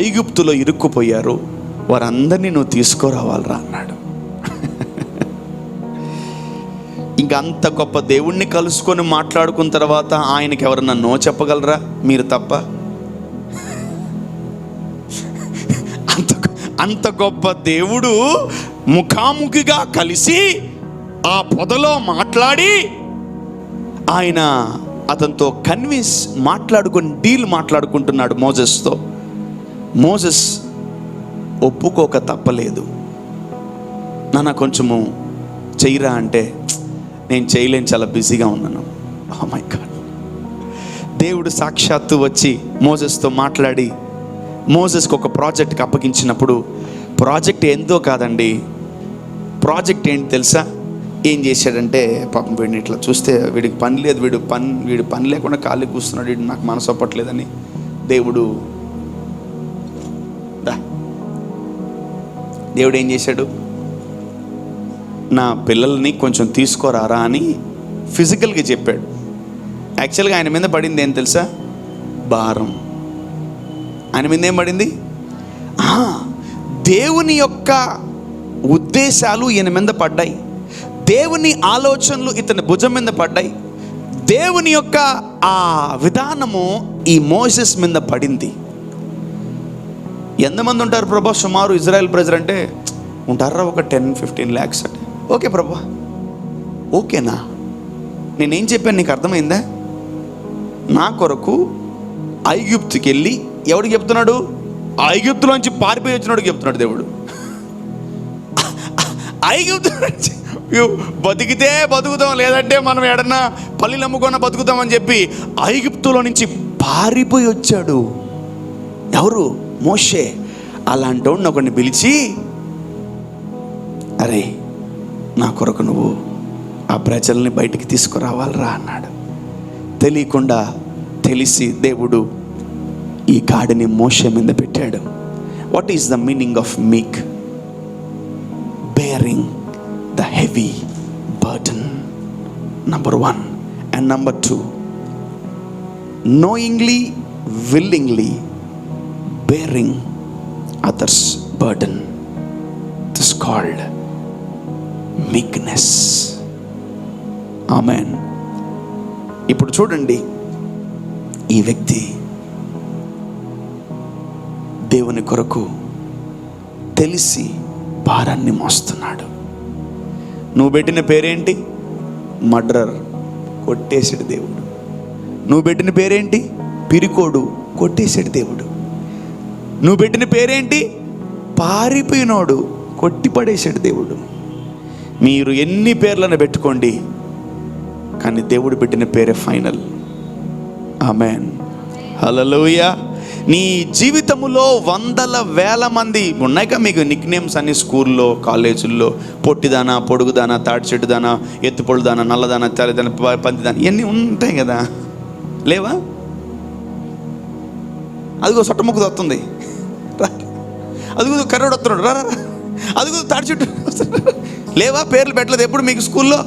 ఐగుప్తులో ఇరుక్కుపోయారు, వారందరినీ నువ్వు తీసుకురావాలరా అన్నాడు. ఇంకా అంత గొప్ప దేవుణ్ణి కలుసుకొని మాట్లాడుకున్న తర్వాత ఆయనకి ఎవరన్నా నో చెప్పగలరా? మీరు తప్ప. అంత గొప్ప దేవుడు ముఖాముఖిగా కలిసి ఆ పొదలో మాట్లాడి, ఆయన అతనితో కన్విన్స్ డీల్ మాట్లాడుకుంటున్నాడు మోసెస్తో. మోసెస్ ఒప్పుకోక తప్పలేదు. నాన్న కొంచెము చెయ్యరా అంటే, నేను చేయలేను, చాలా బిజీగా ఉన్నాను. Oh my God. దేవుడు సాక్షాత్తు వచ్చి మోసెస్తో మాట్లాడి మోసెస్కి ఒక ప్రాజెక్ట్కి అప్పగించినప్పుడు, ప్రాజెక్ట్ ఎంతో కాదండి, ప్రాజెక్ట్ ఏంటి తెలుసా? ఏం చేశాడంటే, పాపం వీడిని ఇట్లా చూస్తే వీడికి పని లేదు, వీడు పని లేకుండా ఖాళీ కూస్తున్నాడు, వీడు నాకు మనసు ఒప్పట్లేదని దేవుడు ఏం చేశాడు? నా పిల్లల్ని కొంచెం తీసుకోరారా అని ఫిజికల్గా చెప్పాడు. యాక్చువల్గా ఆయన మీద పడింది ఏం తెలుసా? భారం. ఆయన మీద ఏం పడింది? దేవుని యొక్క ఉద్దేశాలు ఈయన మీద పడ్డాయి. దేవుని ఆలోచనలు ఇతని భుజం మీద పడ్డాయి. దేవుని యొక్క ఆ విధానము ఈ మోసెస్ మీద పడింది. ఎంతమంది ఉంటారు ప్రభా సుమారు ఇజ్రాయెల్ ప్రజలు అంటే? ఉంటారా ఒక 10-15 lakhs అంటే. ఓకే ప్రభా, ఓకేనా? నేనేం చెప్పాను నీకు అర్థమైందా? నా కొరకు ఐగుప్తుకి వెళ్ళి ఎవడికి చెప్తున్నాడు? ఐగుప్తులోంచి పారిపోయి వచ్చినోడికి చెప్తున్నాడు దేవుడు. ఐగుప్తు నుంచి బతికితే బతుకుతాం, లేదంటే మనం ఎడన్నా పల్లీలు అమ్ముకున్నా బతుకుతామని చెప్పి ఐగుప్తులో నుంచి పారిపోయి వచ్చాడు. ఎవరు? మోషే. అలాంటి వాడిని ఒకరిని పిలిచి, అరే నా కొరకు నువ్వు ఆ ప్రజల్ని బయటికి తీసుకురావాలరా అన్నాడు. తెలియకుండా తెలిసి దేవుడు ఈ కాడిని మోషే మీద పెట్టాడు. What is the meaning of meek? Bearing the heavy burden. Number 1. And number 2, knowingly, willingly bearing others' burden. This is called meekness. Amen. ఇప్పుడు చూడండి, ఈ వ్యక్తి దేవుని కొరకు తెలిసి భారాన్ని మోస్తున్నాడు. నువ్వు పెట్టిన పేరేంటి? మర్డరర్, కొట్టేసాడు దేవుడు. నువ్వు పెట్టిన పేరేంటి? పిరికోడు, కొట్టేసాడు దేవుడు. నువ్వు పెట్టిన పేరేంటి? పారిపోయినోడు, కొట్టిపడేసాడు దేవుడు. మీరు ఎన్ని పేర్లను పెట్టుకోండి, కానీ దేవుడు పెట్టిన పేరే ఫైనల్. ఆమేన్. హల్లెలూయా. నీ జీవితములో వందల వేల మంది ఉన్నాయిగా మీకు నిక్ నేమ్స్ అన్ని, స్కూల్లో, కాలేజీల్లో. పొట్టిదానా, పొడుగుదానా, తాడి చెట్టుదానా, ఎత్తుపొడుదానా, నల్లదానా, తెల్లదానా, పందిదానా, ఇవన్నీ ఉంటాయి కదా, లేవా? అదిగో సొట్టముక్కు వస్తుంది, అదిగో కర్రోడు వస్తున్నాడు, రా, అదిగో తాడి చెట్టు, లేవా? పేర్లు పెట్టలేదు ఎప్పుడు మీకు స్కూల్లో?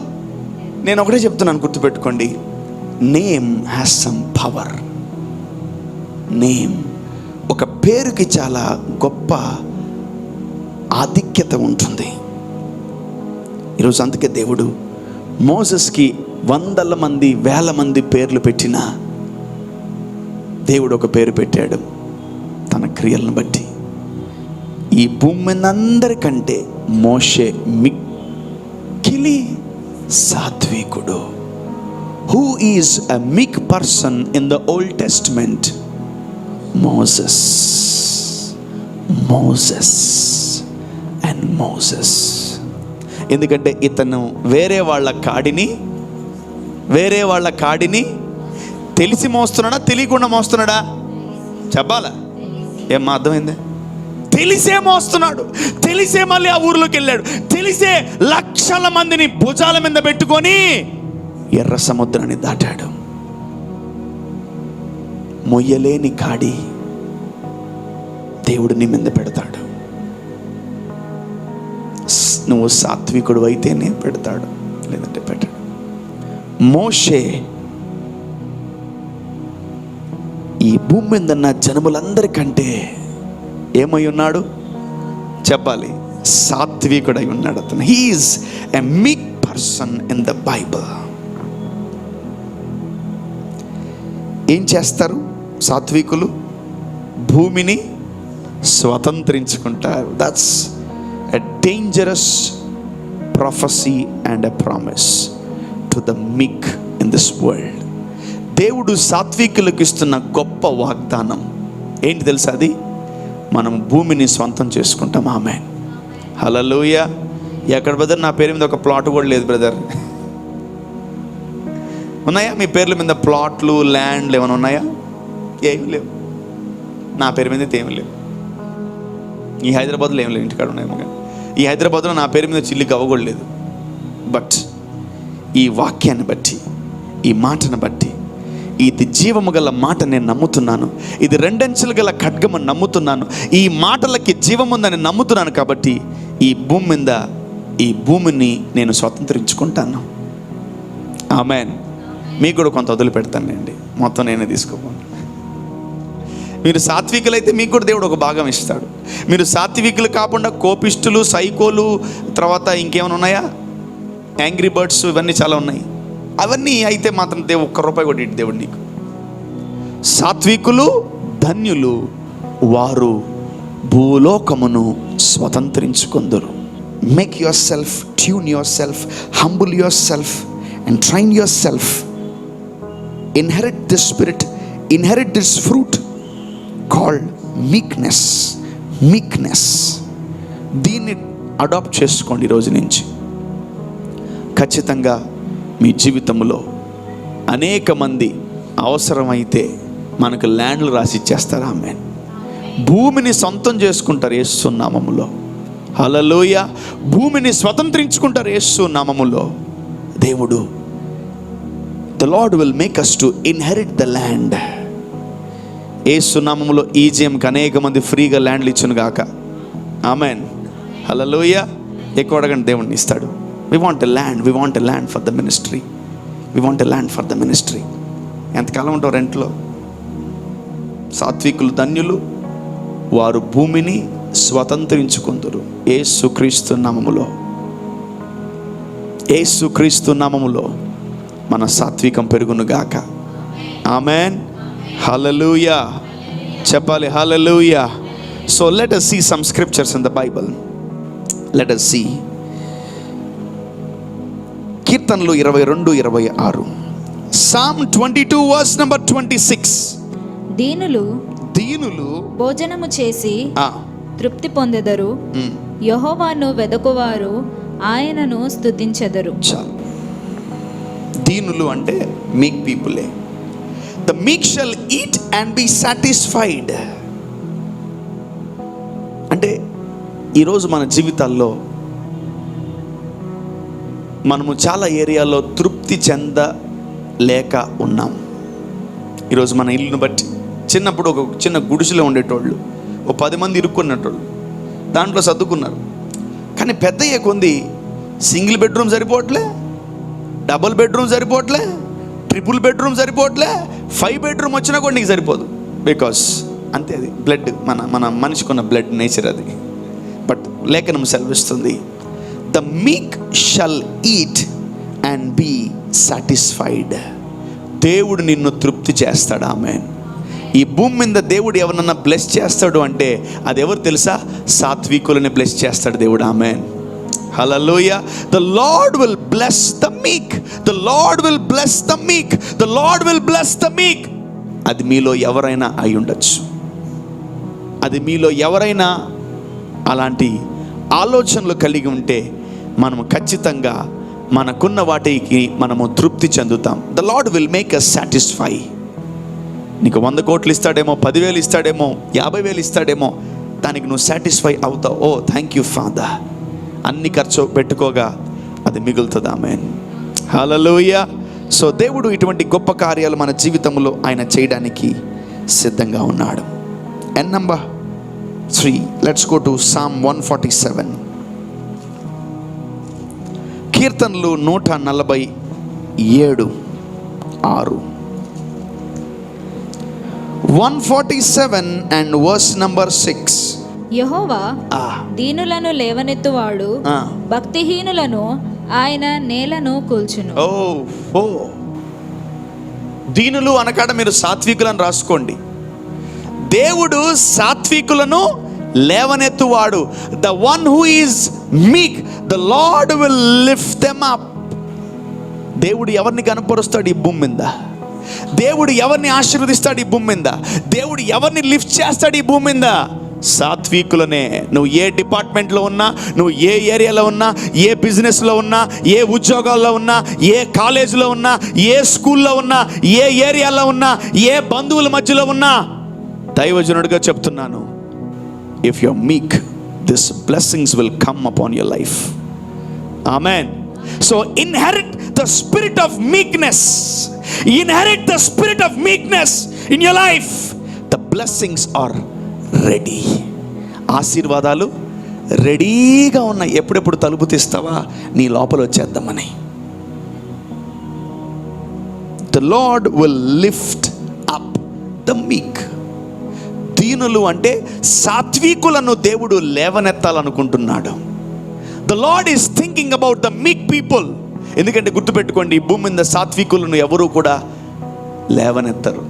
నేను ఒకటే చెప్తున్నాను, గుర్తుపెట్టుకోండి, name has some power. Name, ఒక పేరుకి చాలా గొప్ప ఆధిక్యత ఉంటుంది. ఈరోజు అందుకే దేవుడు మోసెస్కి వందల మంది, వేల మంది పేర్లు పెట్టినా దేవుడు ఒక పేరు పెట్టాడు తన క్రియలను బట్టి. ఈ భూమి మీద అందరికంటే మోషే మిక్కిలి సాత్వికుడు. Who is a meek person in the old testament? Moses. ఎందుకంటే ఇతను వేరే వాళ్ళ కాడిని తెలిసి మోస్తున్నాడా, తెలియకుండా మోస్తున్నాడా? చెప్పాలా? ఏం అర్థమైంది? తెలిసే మోస్తున్నాడు. తెలిసే మళ్ళీ ఆ ఊర్లోకి వెళ్ళాడు. తెలిసే లక్షల మందిని భుజాల మీద పెట్టుకొని ఎర్ర సముద్రాన్ని దాటాడు. మొయ్యలేని కాడి దేవుడు నీ మీద పెడతాడు. నువ్వు సాత్వికుడు అయితేనే పెడతాడు, లేదంటే పెట్టాడు. మోషే ఈ భూమి మీద ఉన్న జనములందరికంటే ఏమై ఉన్నాడు చెప్పాలి? సాత్వికుడై ఉన్నాడు అతను. He is a meek person in the Bible. ఏం చేస్తారు సాత్వికులు? భూమిని స్వతంత్రించుకుంటారు. That's a dangerous prophecy and a promise to the meek in this world. దేవుడు సాత్వికులకు ఇస్తున్న గొప్ప వాగ్దానం ఏంటి తెలుసా? అది మనం భూమిని స్వంతం చేసుకుంటాం. ఆమేన్. హల్లెలూయా. ఎక్కడ బ్రదర్ నా పేరు మీద ఒక ప్లాట్ కూడా లేదు బ్రదర్? ఉన్నాయా మీ పేర్ల మీద ప్లాట్లు, ల్యాండ్లు ఏమైనా ఉన్నాయా? ఏమి లేవు. నా పేరు మీద అయితే ఏమి లేవు. ఈ హైదరాబాద్లో ఏమి లేవు, ఇంటికాడ ఉన్నాయేమో కానీ ఈ హైదరాబాద్లో నా పేరు మీద చిల్లి కవ్వకూడలేదు. బట్ ఈ వాక్యాన్ని బట్టి, ఈ మాటను బట్టి, ఇది జీవము గల మాట నేను నమ్ముతున్నాను. ఇది రెండంచెలు గల ఖడ్గము నమ్ముతున్నాను. ఈ మాటలకి జీవముందని నమ్ముతున్నాను. కాబట్టి ఈ భూమి మీద ఈ భూమిని నేను స్వతంత్రించుకుంటాను. ఆమేన్. మీకు కూడా కొంత వదిలిపెడతానండి, మొత్తం నేనే తీసుకోపోను. మీరు సాత్వికులైతే మీకు కూడా దేవుడు ఒక భాగం ఇస్తాడు. మీరు సాత్వికులు కాకుండా కోపిష్టులు, సైకోలు, తర్వాత ఇంకేమైనా ఉన్నాయా, యాంగ్రీ బర్డ్స్, ఇవన్నీ చాలా ఉన్నాయి. అవన్నీ అయితే మాత్రం దేవుడు ₹1 కూడా ఇటు దేవుడు నీకు. సాత్వికులు ధన్యులు, వారు భూలోకమును స్వతంత్రించుకుందరు. Make yourself, tune yourself, humble yourself and train yourself. Inherit this spirit, inherit this fruit called meekness. దీన్ని అడాప్ట్ చేసుకోండి ఈరోజు నుంచి. ఖచ్చితంగా మీ జీవితంలో అనేక మంది అవసరమైతే మనకు ల్యాండ్లు రాసి ఇచ్చేస్తారు. ఆమేన్. భూమిని సొంతం చేసుకుంటారు యేసు నామములో. హల్లెలూయా. భూమిని స్వతంత్రించుకుంటారు యేసు నామములో. దేవుడు, the Lord will make us to inherit the land. Yesu నామములో ఈజిఎంకి అనేక మంది ఫ్రీగా ల్యాండ్లు ఇచ్చును గాక. ఆమేన్. హల్లెలూయా. ఎక్కువ అడగండి, దేవుడిని ఇస్తాడు. We want a land for the ministry. We want a land for the ministry. ఎంతకాలం ఉంటావు రెంట్లో? సాత్వికులు ధన్యులు, వారు భూమిని స్వతంత్రించుకుందురు. యేసుక్రీస్తు నామములో, యేసుక్రీస్తు నామములో మన సాత్వికం పెరుగును గాక. ఆమెన్. హల్లెలూయా. చెప్పాలి హల్లెలూయా. So let us see some scriptures in the Bible. Let us see. కీర్తనలు 22:26. Psalm 22 verse number 26. దీనులు భోజనము చేసి తృప్తి పొందెదరు, యెహోవాను వెదకువారు ఆయనను స్తుతించెదరు. చాలు. దీనులు అంటే మీక్ పీపులే. The meek shall eat and be satisfied. అంటే ఈరోజు మన జీవితాల్లో మనము చాలా ఏరియాలో తృప్తి చెందలేక ఉన్నాం. ఈరోజు మన ఇల్లును బట్టి, చిన్నప్పుడు ఒక చిన్న గుడిసెలో ఉండేటోళ్ళు, ఓ 10 మంది ఇరుక్కున్నటోళ్ళు, దాంట్లో సర్దుకున్నారు. కానీ పెద్ద అయ్యే కొంది సింగిల్ బెడ్రూమ్ సరిపోవట్లే, డబుల్ బెడ్రూమ్ సరిపోవట్లే, ట్రిపుల్ బెడ్రూమ్ సరిపోవట్లే, 5 బెడ్రూమ్ వచ్చినా కూడా నీకు సరిపోదు. బికాస్ అంతే, అది బ్లడ్, మన మనిషికి ఉన్న బ్లడ్ నేచర్ అది. బట్ లేఖనం సెలవిస్తుంది, the meek shall eat and be satisfied. దేవుడు నిన్ను తృప్తి చేస్తాడు. ఆమేన్. ఈ భూమి మీద దేవుడు ఎవరన్నా బ్లెస్ చేస్తాడు అంటే అది ఎవరు తెలుసా? సాత్వికులని బ్లెస్ చేస్తాడు దేవుడు. ఆమేన్. హల్లెలూయా. The Lord will bless the meek. The Lord will bless the meek. The Lord will bless the meek. అది మీలో ఎవరైనా అయి ఉండొచ్చు. అది మీలో ఎవరైనా అలాంటి ఆలోచనలు కలిగి ఉంటే మనము ఖచ్చితంగా మనకున్న వాటికి మనము తృప్తి చెందుతాం. The Lord will make us satisfy. నీకు 100 కోట్లు ఇస్తాడేమో, 10,000 ఇస్తాడేమో, 50,000 ఇస్తాడేమో, దానికి నువ్వు సాటిస్ఫై అవుతావు. ఓ థ్యాంక్ యూ ఫాదర్. అన్ని ఖర్చు పెట్టుకోగా అది మిగులుతుంది. ఆమేన్. హల్లెలూయా. సో దేవుడు ఇటువంటి గొప్ప కార్యాలు మన జీవితంలో ఆయన చేయడానికి సిద్ధంగా ఉన్నాడు. And number 3, let's go to Psalm 147. కీర్తనలు 147:6. 147 and verse number 6. యెహోవా దీనులను లేవనెత్తువాడు, భక్తిహీనులను ఆయన నేలను కూల్చును. ఓ దీనులు అనకాడ మీరు సాత్వికులను రాసుకోండి. దేవుడు సాత్వికులను లేవనెత్తువాడు. ద వన్ హూ ఈజ్ మీక్, the Lord will lift them up. దేవుడు ఎవరిని కనపరుస్తాడు ఈ భూమి మీద? దేవుడు ఎవరిని ఆశీర్వదిస్తాడు ఈ భూమి మీద? దేవుడు ఎవరిని లిఫ్ట్ చేస్తాడు ఈ భూమి మీద? సాత్వికులనే. నువ్వు ఏ డిపార్ట్మెంట్లో ఉన్నా, నువ్వు ఏ ఏరియాలో ఉన్నా, ఏ బిజినెస్లో ఉన్నా, ఏ ఉద్యోగాల్లో ఉన్నా, ఏ కాలేజీలో ఉన్నా, ఏ స్కూల్లో ఉన్నా, ఏ ఏరియాలో ఉన్నా, ఏ బంధువుల మధ్యలో ఉన్నా, దైవజనుడిగా చెప్తున్నాను, ఇఫ్ యు ఆర్ మీక్, this blessings will come upon your life. Amen. So inherit the spirit of meekness. Inherit the spirit of meekness in your life. The blessings are ready. ఆశీర్వాదాలు రెడీగా ఉన్నాయి. ఎప్పుడెప్పుడు తలుపు తీస్తావా నీ లోపల వచ్చేద్దామని. The Lord will lift up the meek. దీనులు అంటే సాత్వికులను దేవుడు లేవనెత్తాలనుకుంటున్నాడు. The Lord is thinking about the meek people. ఎందుకంటే గుర్తుపెట్టుకోండి, ఈ భూమి మీద సాత్వికులను ఎవరు కూడా లేవనెత్తరు.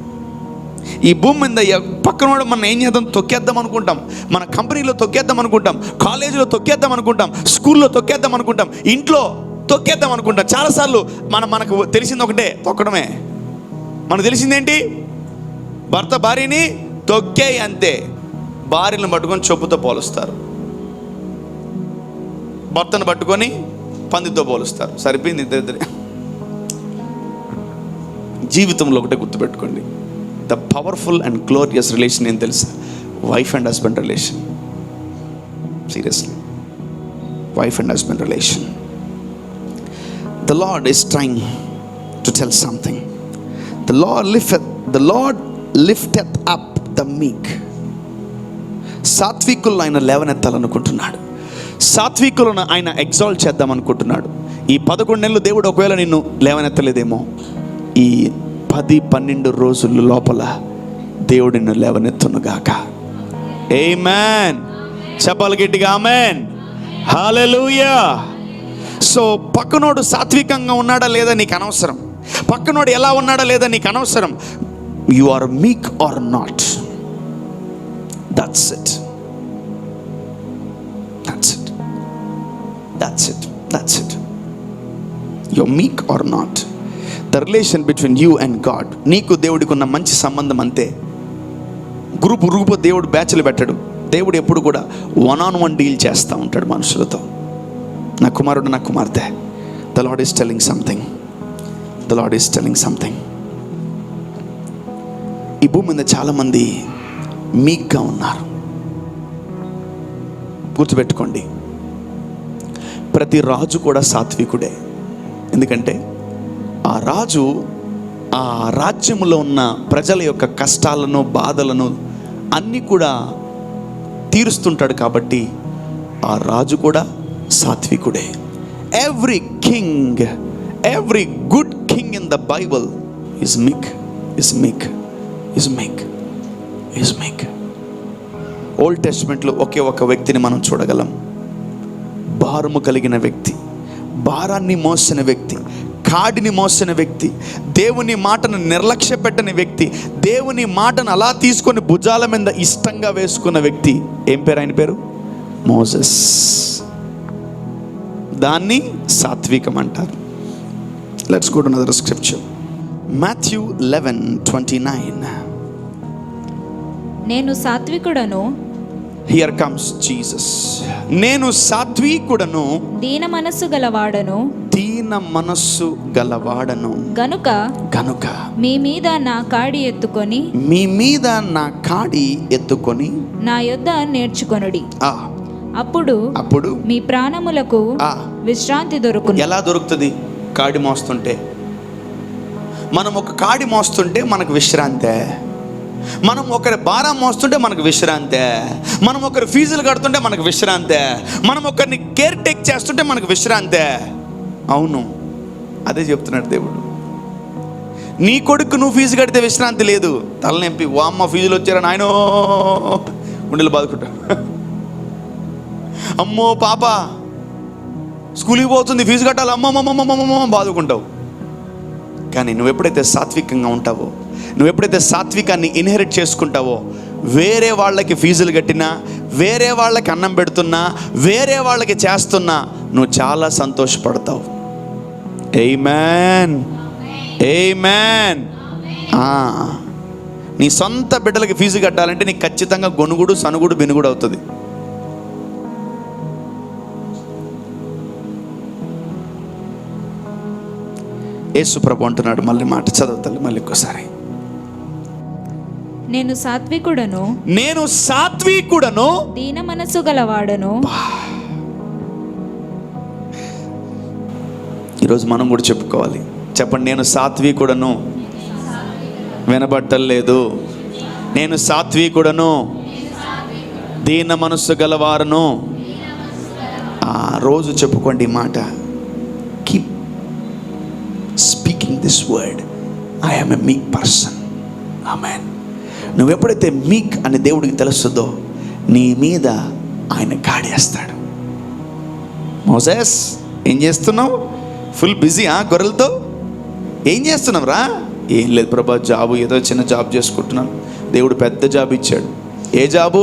ఈ భూమి మీద పక్కన కూడా మనం ఏం చేద్దాం, తొక్కేద్దాం అనుకుంటాం. మన కంపెనీలో తొక్కేద్దాం అనుకుంటాం, కాలేజీలో తొక్కేద్దాం అనుకుంటాం, స్కూల్లో తొక్కేద్దాం అనుకుంటాం, ఇంట్లో తొక్కేద్దాం అనుకుంటాం. చాలాసార్లు మనకు తెలిసింది ఒకటే, తొక్కడమే. మనకు తెలిసిందేంటి? భర్త భార్యని తొక్కే, అంతే. భార్యను పట్టుకొని చెప్పుతో పోలుస్తారు, భర్తను పట్టుకొని పందితో పోలుస్తారు. సరిపోయింది ఇద్దరిద్దరే. జీవితంలో ఒకటే గుర్తుపెట్టుకోండి, the powerful and glorious relation ఏం తెలుసా? Wife and husband relation. Seriously, wife and husband relation. The Lord is trying to tell something. The Lord lifteth up the meek. సాత్వికులను ఆయన లేవనెత్తాలనుకుంటున్నాడు. సాత్వికులను ఆయన ఎగ్జాల్ట్ చేద్దాం అనుకుంటున్నాడు. ఈ 11 నెలలు దేవుడు ఒకవేళ నిన్ను లేవనెత్తలేదేమో, ఈ 10-12 రోజుల లోపల దేవుడు నిన్ను లేవనెత్తునుగాక. ఆమేన్. చెప్పాలి గట్టిగా ఆమేన్. హల్లెలూయా. సో పక్కనోడు సాత్వికంగా ఉన్నాడా లేదా నీకు అనవసరం, పక్కనోడు ఎలా ఉన్నాడా లేదా నీకు అనవసరం. You are meek or not, that's it, that's it, that's it, that's it. You are meek or not. The relation between you and God, నీకు దేవుడికి ఉన్న మంచి సంబంధం అంతే. గ్రూపు దేవుడు బ్యాచ్లు పెట్టడు. దేవుడు ఎప్పుడు కూడా 1-on-1 డీల్ చేస్తూ ఉంటాడు మనుషులతో. నా కుమారుడు, నా కుమార్తె, the Lord is telling something, the Lord is telling something. ఈ భూమి మీద చాలామంది మీక్గా ఉన్నారు. గుర్తుపెట్టుకోండి, ప్రతి రాజు కూడా సాత్వికుడే. ఎందుకంటే ఆ రాజు ఆ రాజ్యంలో ఉన్న ప్రజల యొక్క కష్టాలను, బాధలను అన్నీ కూడా తీరుస్తుంటాడు. కాబట్టి ఆ రాజు కూడా సాత్వికుడే. Every king, every good king in the Bible is meek, is meek, is meek, is meek. Old టెస్ట్మెంట్లో ఒకే ఒక వ్యక్తిని మనం చూడగలం. భారము కలిగిన వ్యక్తి, భారాన్ని మోసిన వ్యక్తి, కాడిని మోసిన వ్యక్తి, దేవుని మాటను నిర్లక్ష్య పెట్టని వ్యక్తి, దేవుని మాటను అలా తీసుకొని భుజాల మీద ఇష్టంగా వేసుకున్న వ్యక్తి. ఏం పేరు ఆయన పేరు? మోసెస్. దాన్ని సాత్వికం అంటారు. Let's go to another scripture. Matthew 11:29. నేను సాత్వికుడను. Here comes Jesus. నేను సాత్వికుడను, దీన మనస్సు గలవాడను, దీన మనస్సు గలవాడను గనుక గనుక మీ మీద నా కాడి ఎత్తుకొని, మీ మీద నా కాడి ఎత్తుకొని నా యొద్ద నేర్చుకొనుడి. అప్పుడు అప్పుడు మీ ప్రాణములకు విశ్రాంతి దొరుకును. ఎలా దొరుకుతుంది? కాడి మోస్తుంటే. మనం ఒక కాడి మోస్తుంటే మనకు విశ్రాంతే. మనం ఒకరి భారం మోస్తుంటే మనకు విశ్రాంతే. మనం ఒకరి ఫీజులు కడుతుంటే మనకు విశ్రాంతే. మనం ఒకరిని కేర్ టేక్ చేస్తుంటే మనకు విశ్రాంతే. అవును, అదే చెప్తున్నాడు దేవుడు. నీ కొడుకు నువ్వు ఫీజు కడితే విశ్రాంతి లేదు. తలనొప్పి, ఓ అమ్మ ఫీజులు వచ్చారని ఆయన గుండెలు బాదుకుంటా. అమ్మో పాప స్కూల్కి పోతుంది, ఫీజు కట్టాలి, అమ్మమ్మమ్మమ్మమ్మ బాదుకుంటావు. కానీ నువ్వు ఎప్పుడైతే సాత్వికంగా ఉంటావో, నువ్వు ఎప్పుడైతే సాత్వికాన్ని ఇన్హెరిట్ చేసుకుంటావో, వేరే వాళ్ళకి ఫీజులు కట్టినా, వేరే వాళ్ళకి అన్నం పెడుతున్నా, వేరే వాళ్ళకి చేస్తున్నా నువ్వు చాలా సంతోషపడతావు. ఆమేన్, ఆమేన్. నీ సొంత బిడ్డలకి ఫీజు కట్టాలంటే నీకు ఖచ్చితంగా గొనుగుడు, సనుగుడు, బెనుగుడు అవుతుంది. యేసు ప్రభు అంటున్నాడు, మళ్ళీ మాట చదువుతాను మళ్ళీ ఒక్కసారి. నేను సాత్వికుడను, నేను సాత్వికుడను, దీన మనస్సు గలవాడను. ఈరోజు మనం కూడా చెప్పుకోవాలి. చెప్పండి, నేను సాత్వికుడను. వినబట్టలేదు. నేను సాత్వికుడను, దీన మనస్సు గలవారను. రోజు చెప్పుకోండి ఈ మాట. Keep speaking this word. I am a meek person. ఆమేన్. నువ్వు ఎప్పుడైతే మీక్ అని దేవుడికి తెలుస్తుందో, నీ మీద ఆయన కాడేస్తాడు. మోసెస్, ఏం చేస్తున్నావు? ఫుల్ బిజీ గొర్రెలతో. ఏం చేస్తున్నావు రా? ఏం లేదు ప్రభా, జాబు, ఏదో చిన్న జాబ్ చేసుకుంటున్నాను. దేవుడు పెద్ద జాబ్ ఇచ్చాడు. ఏ జాబు?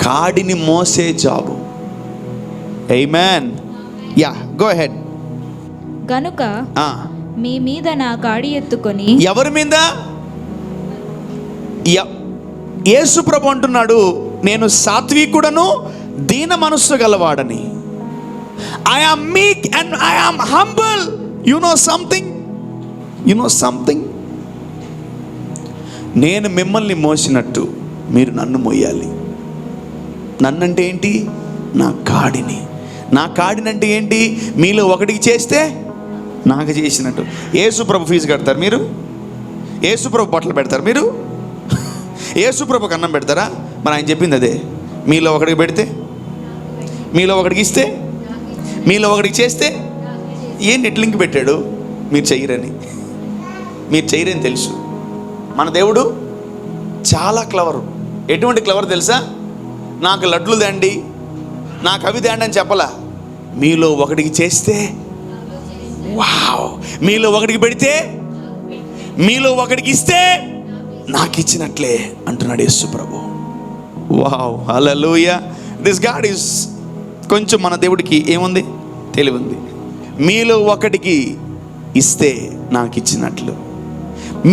కాడిని మోసే జాబు. ఆమేన్. Yeah, go ahead. గనుక మీ మీద నా కాడి ఎత్తుకొని. ఎవరి మీద? యేసు ప్రభు అంటున్నాడు, నేను సాత్వికుడను, దీన మనస్సు గలవాడని. I am meek and I am humble. You know something? You know something? నేను మిమ్మల్ని మోసినట్టు మీరు నన్ను మోయాలి. నన్నంటే ఏంటి? నా కాడిని. నా కాడినంటే ఏంటి? మీలో ఒకటికి చేస్తే నాకు చేసినట్టు. యేసు ప్రభు ఫీజు కడతారు మీరు? యేసు ప్రభు బట్టలు పెడతారు మీరు? యేసు ప్రభుకి అన్నం పెడతారా? మరి ఆయన చెప్పింది అదే. మీలో ఒకటికి పెడితే, మీలో ఒకటికి ఇస్తే, మీలో ఒకటికి చేస్తే నెట్ లింక్ పెట్టాడు? మీరు చెయ్యరని తెలుసు. మన దేవుడు చాలా క్లవరు. ఎటువంటి క్లవర్ తెలుసా? నాకు లడ్లు తేండి, నాకు అవి తేండి అని చెప్పలా. మీలో ఒకటికి చేస్తే వావ్, మీలో ఒకటికి పెడితే, మీలో ఒకటికి ఇస్తే నాకు ఇచ్చినట్లే అంటున్నాడు యేసు ప్రభు. వావ్, హల్లెలూయా. దిస్ గాడ్ ఈస్, కొంచెం మన దేవుడికి ఏముంది? తెలివి ఉంది. మీలో ఒకటికి ఇస్తే నాకు ఇచ్చినట్లు,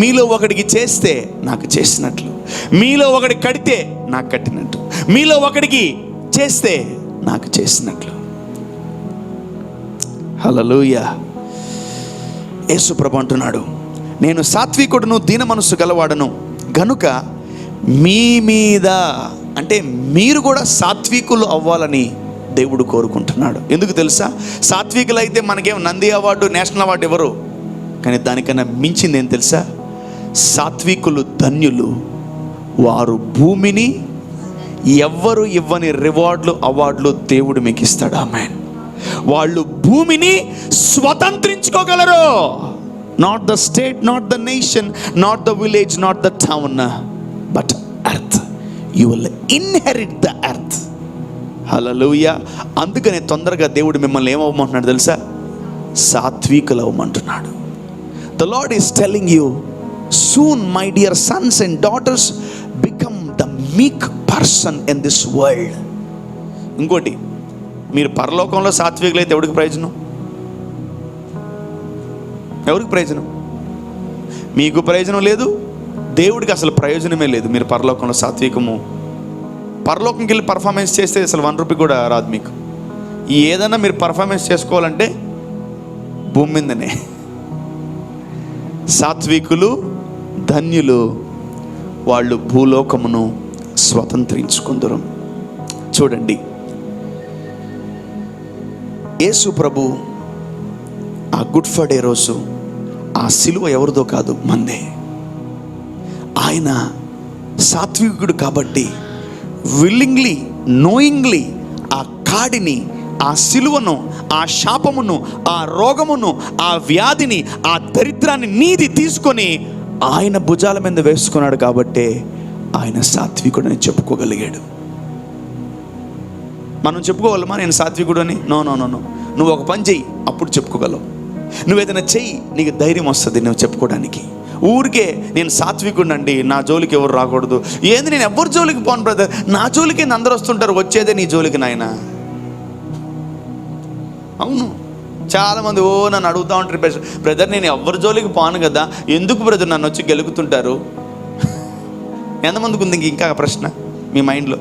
మీలో ఒకటికి చేస్తే నాకు చేసినట్లు, మీలో ఒకటి కడితే నాకు కట్టినట్టు, మీలో ఒకటికి చేస్తే నాకు చేసినట్లు. హల్లెలూయా. యేసు ప్రభు అంటున్నాడు, నేను సాత్వికుడును, దీన మనస్సు గలవాడను గనుక మీ మీద, అంటే మీరు కూడా సాత్వికులు అవ్వాలని దేవుడు కోరుకుంటున్నాడు. ఎందుకు తెలుసా? సాత్వికులు అయితే మనకేం నంది అవార్డు, నేషనల్ అవార్డు ఇవ్వరు. కానీ దానికన్నా మించింది ఏం తెలుసా? సాత్వికులు ధన్యులు, వారు భూమిని ఎవ్వరు ఇవ్వని రివార్డులు, అవార్డులు దేవుడు మీకు ఇస్తాడు. ఆమేన్. వాళ్ళు భూమిని స్వతంత్రించుకోగలరు. Not the state, not the nation, not the village, not the town, but earth. You will inherit the earth. హల్లెలూయా. అందుకనే తొందరగా దేవుడు మిమ్మల్ని ఏమవ్వమంటున్నాడు తెలుసా? సాత్వికులు అవ్వమంటున్నాడు. The Lord is telling you, soon my dear sons and daughters, become the meek person in this world. ఇంకోటి, మీరు పరలోకంలో సాత్వికులు అయితే ఎవరికి ప్రయోజనం? ఎవరికి ప్రయోజనం? మీకు ప్రయోజనం లేదు, దేవుడికి అసలు ప్రయోజనమే లేదు. మీరు పరలోకంలో సాత్వికము, పరలోకంకి వెళ్ళి పర్ఫార్మెన్స్ చేస్తే అసలు 1 రూపీ కూడా రాదు మీకు. ఏదైనా మీరు పర్ఫార్మెన్స్ చేసుకోవాలంటే భూమి మీదనే. సాత్వికులు ధన్యులు, వాళ్ళు భూలోకమును స్వతంత్రించుకుందరు. చూడండి, యేసు ప్రభు ఆ గుడ్ ఫ్రైడే రోజు ఆ సిలువ ఎవరిదో కాదు, మందే. ఆయన సాత్వికుడు కాబట్టి విల్లింగ్లీ, నోయింగ్లీ ఆ కాడిని, ఆ సిలువను, ఆ శాపమును, ఆ రోగమును, ఆ వ్యాధిని, ఆ దరిద్రాన్ని నీది తీసుకొని ఆయన భుజాల మీద వేసుకున్నాడు. కాబట్టే ఆయన సాత్వికుడని చెప్పుకోగలిగాడు. మనం చెప్పుకోగలమా నేను సాత్వికుడు అని? No no no no. నువ్వు ఒక పని చెయ్యి, అప్పుడు చెప్పుకోగలవు. నువ్వేదైనా చెయ్యి, నీకు ధైర్యం వస్తుంది నువ్వు చెప్పుకోవడానికి. ఊరికే నేను సాత్వికుడినండి, నా జోలికి ఎవరు రాకూడదు. ఏంది, నేను ఎవరి జోలికి పోను బ్రదర్, నా జోలికి అందరూ వస్తుంటారు, వచ్చేదే నీ జోలికి నాయన. అవును, చాలామంది నన్ను అడుగుతూ ఉంటారు, బ్రదర్ నేను ఎవరి జోలికి పోను కదా, ఎందుకు బ్రదర్ నన్ను వచ్చి గెలుగుతుంటారు? ఎంతమందికి ఉంది ఇంకా ప్రశ్న మీ మైండ్లో?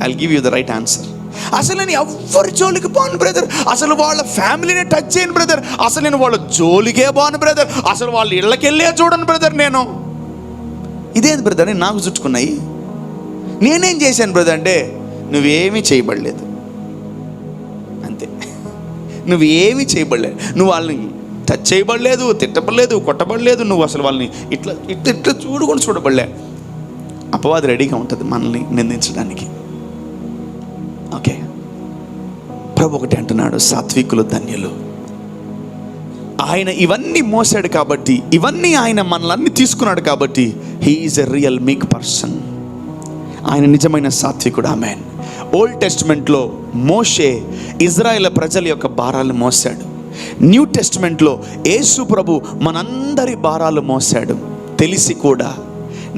I'll give you the right answer. అసలు నేను ఎవరి జోలికి పోను బ్రదర్, అసలు వాళ్ళ ఫ్యామిలీని టచ్ చేయను బ్రదర్, అసలు నేను వాళ్ళ జోలికే పోను బ్రదర్, అసలు వాళ్ళ ఇళ్ళకి వెళ్ళే చూడను బ్రదర్ నేను. ఇదేంది బ్రదర్ నేను నాకు చుట్టుకున్నాయి, నేనేం చేశాను బ్రదర్ అంటే, నువ్వేమీ చేయబడలేదు, అంతే. నువ్వు ఏమీ చేయబడలేదు, నువ్వు వాళ్ళని టచ్ చేయబడలేదు, తిట్టబడలేదు, కొట్టబడలేదు, నువ్వు అసలు వాళ్ళని ఇట్లా ఇట్లా ఇట్లా చూడబడలే. అపవాది రెడీగా ఉంటుంది మనల్ని నిందించడానికి. ఓకే, ప్రభు ఒకటి అంటున్నాడు, సాత్వికులు ధన్యులు. ఆయన ఇవన్నీ మోసాడు కాబట్టి, ఇవన్నీ ఆయన మనల్ని తీసుకున్నాడు కాబట్టి, హీ ఈజ్ ఎ రియల్ మీక్ పర్సన్. ఆయన నిజమైన సాత్వికుడు. ఆమేన్. ఓల్డ్ టెస్ట్మెంట్లో మోషే ఇజ్రాయేల్ ప్రజల యొక్క భారాలు మోసాడు. న్యూ టెస్ట్మెంట్లో యేసు ప్రభు మనందరి భారాలు మోసాడు. తెలిసి కూడా,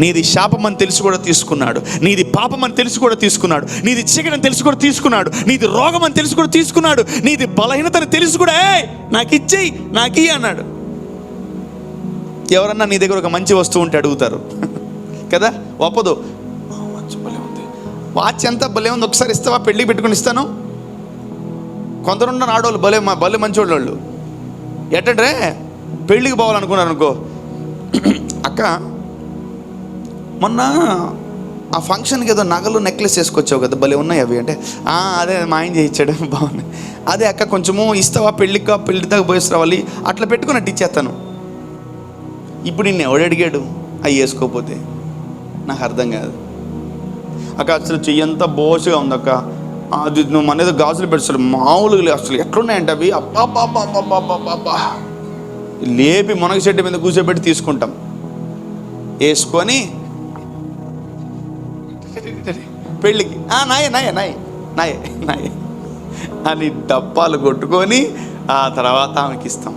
నీది శాపమని తెలిసి కూడా తీసుకున్నాడు, నీది పాపమని తెలిసి కూడా తీసుకున్నాడు, నీది చీకటని తెలిసి కూడా తీసుకున్నాడు, నీది రోగం అని తెలిసి కూడా తీసుకున్నాడు, నీది బలహీనతని తెలిసి కూడా నాకు ఇచ్చేయి, నాకు ఇయ్యి అన్నాడు. ఎవరన్నా నీ దగ్గర ఒక మంచి వస్తువు ఉంటే అడుగుతారు కదా, ఒప్పదు. వాచ్ ఎంత భలే ఉంది, ఒకసారి ఇస్తావా, పెళ్ళికి పెట్టుకుని ఇస్తాను. కొందరున్న ఆడవాళ్ళు భలే మంచి వాళ్ళు. ఎట్టంటే పెళ్ళికి పోవాలనుకున్నారు అనుకో, అక్క మొన్న ఆ ఫంక్షన్కి ఏదో నగలు నెక్లెస్ వేసుకొచ్చావు కదా, భలే ఉన్నాయి అవి అంటే, అదే మా ఆయన చేయించాడు, బాగున్నాయి. అదే అక్క కొంచెము ఇస్తావా, పెళ్ళి దాకా పోయేసి రావాలి, అట్లా పెట్టుకున్నట్టు ఇచ్చేస్తాను. ఇప్పుడు నిన్ను ఎవడు అడిగాడు అవి వేసుకోకపోతే? నాకు అర్థం కాదు. అక్క అసలు చెయ్యంతా బోసుగా ఉంది అక్క, అది నువ్వు మన ఏదో గాజులు పెడతాడు మామూలుగా అసలు ఎట్లున్నాయంటే అవి అబ్బా లేపి మునగ చెట్టు మీద కూర్చోబెట్టి తీసుకుంటాం, వేసుకొని పెళ్ళికి నాయే నాయే నాయే నాయే నాయే అని డబ్బాలు కొట్టుకొని ఆ తర్వాత ఆమెకి ఇస్తాం.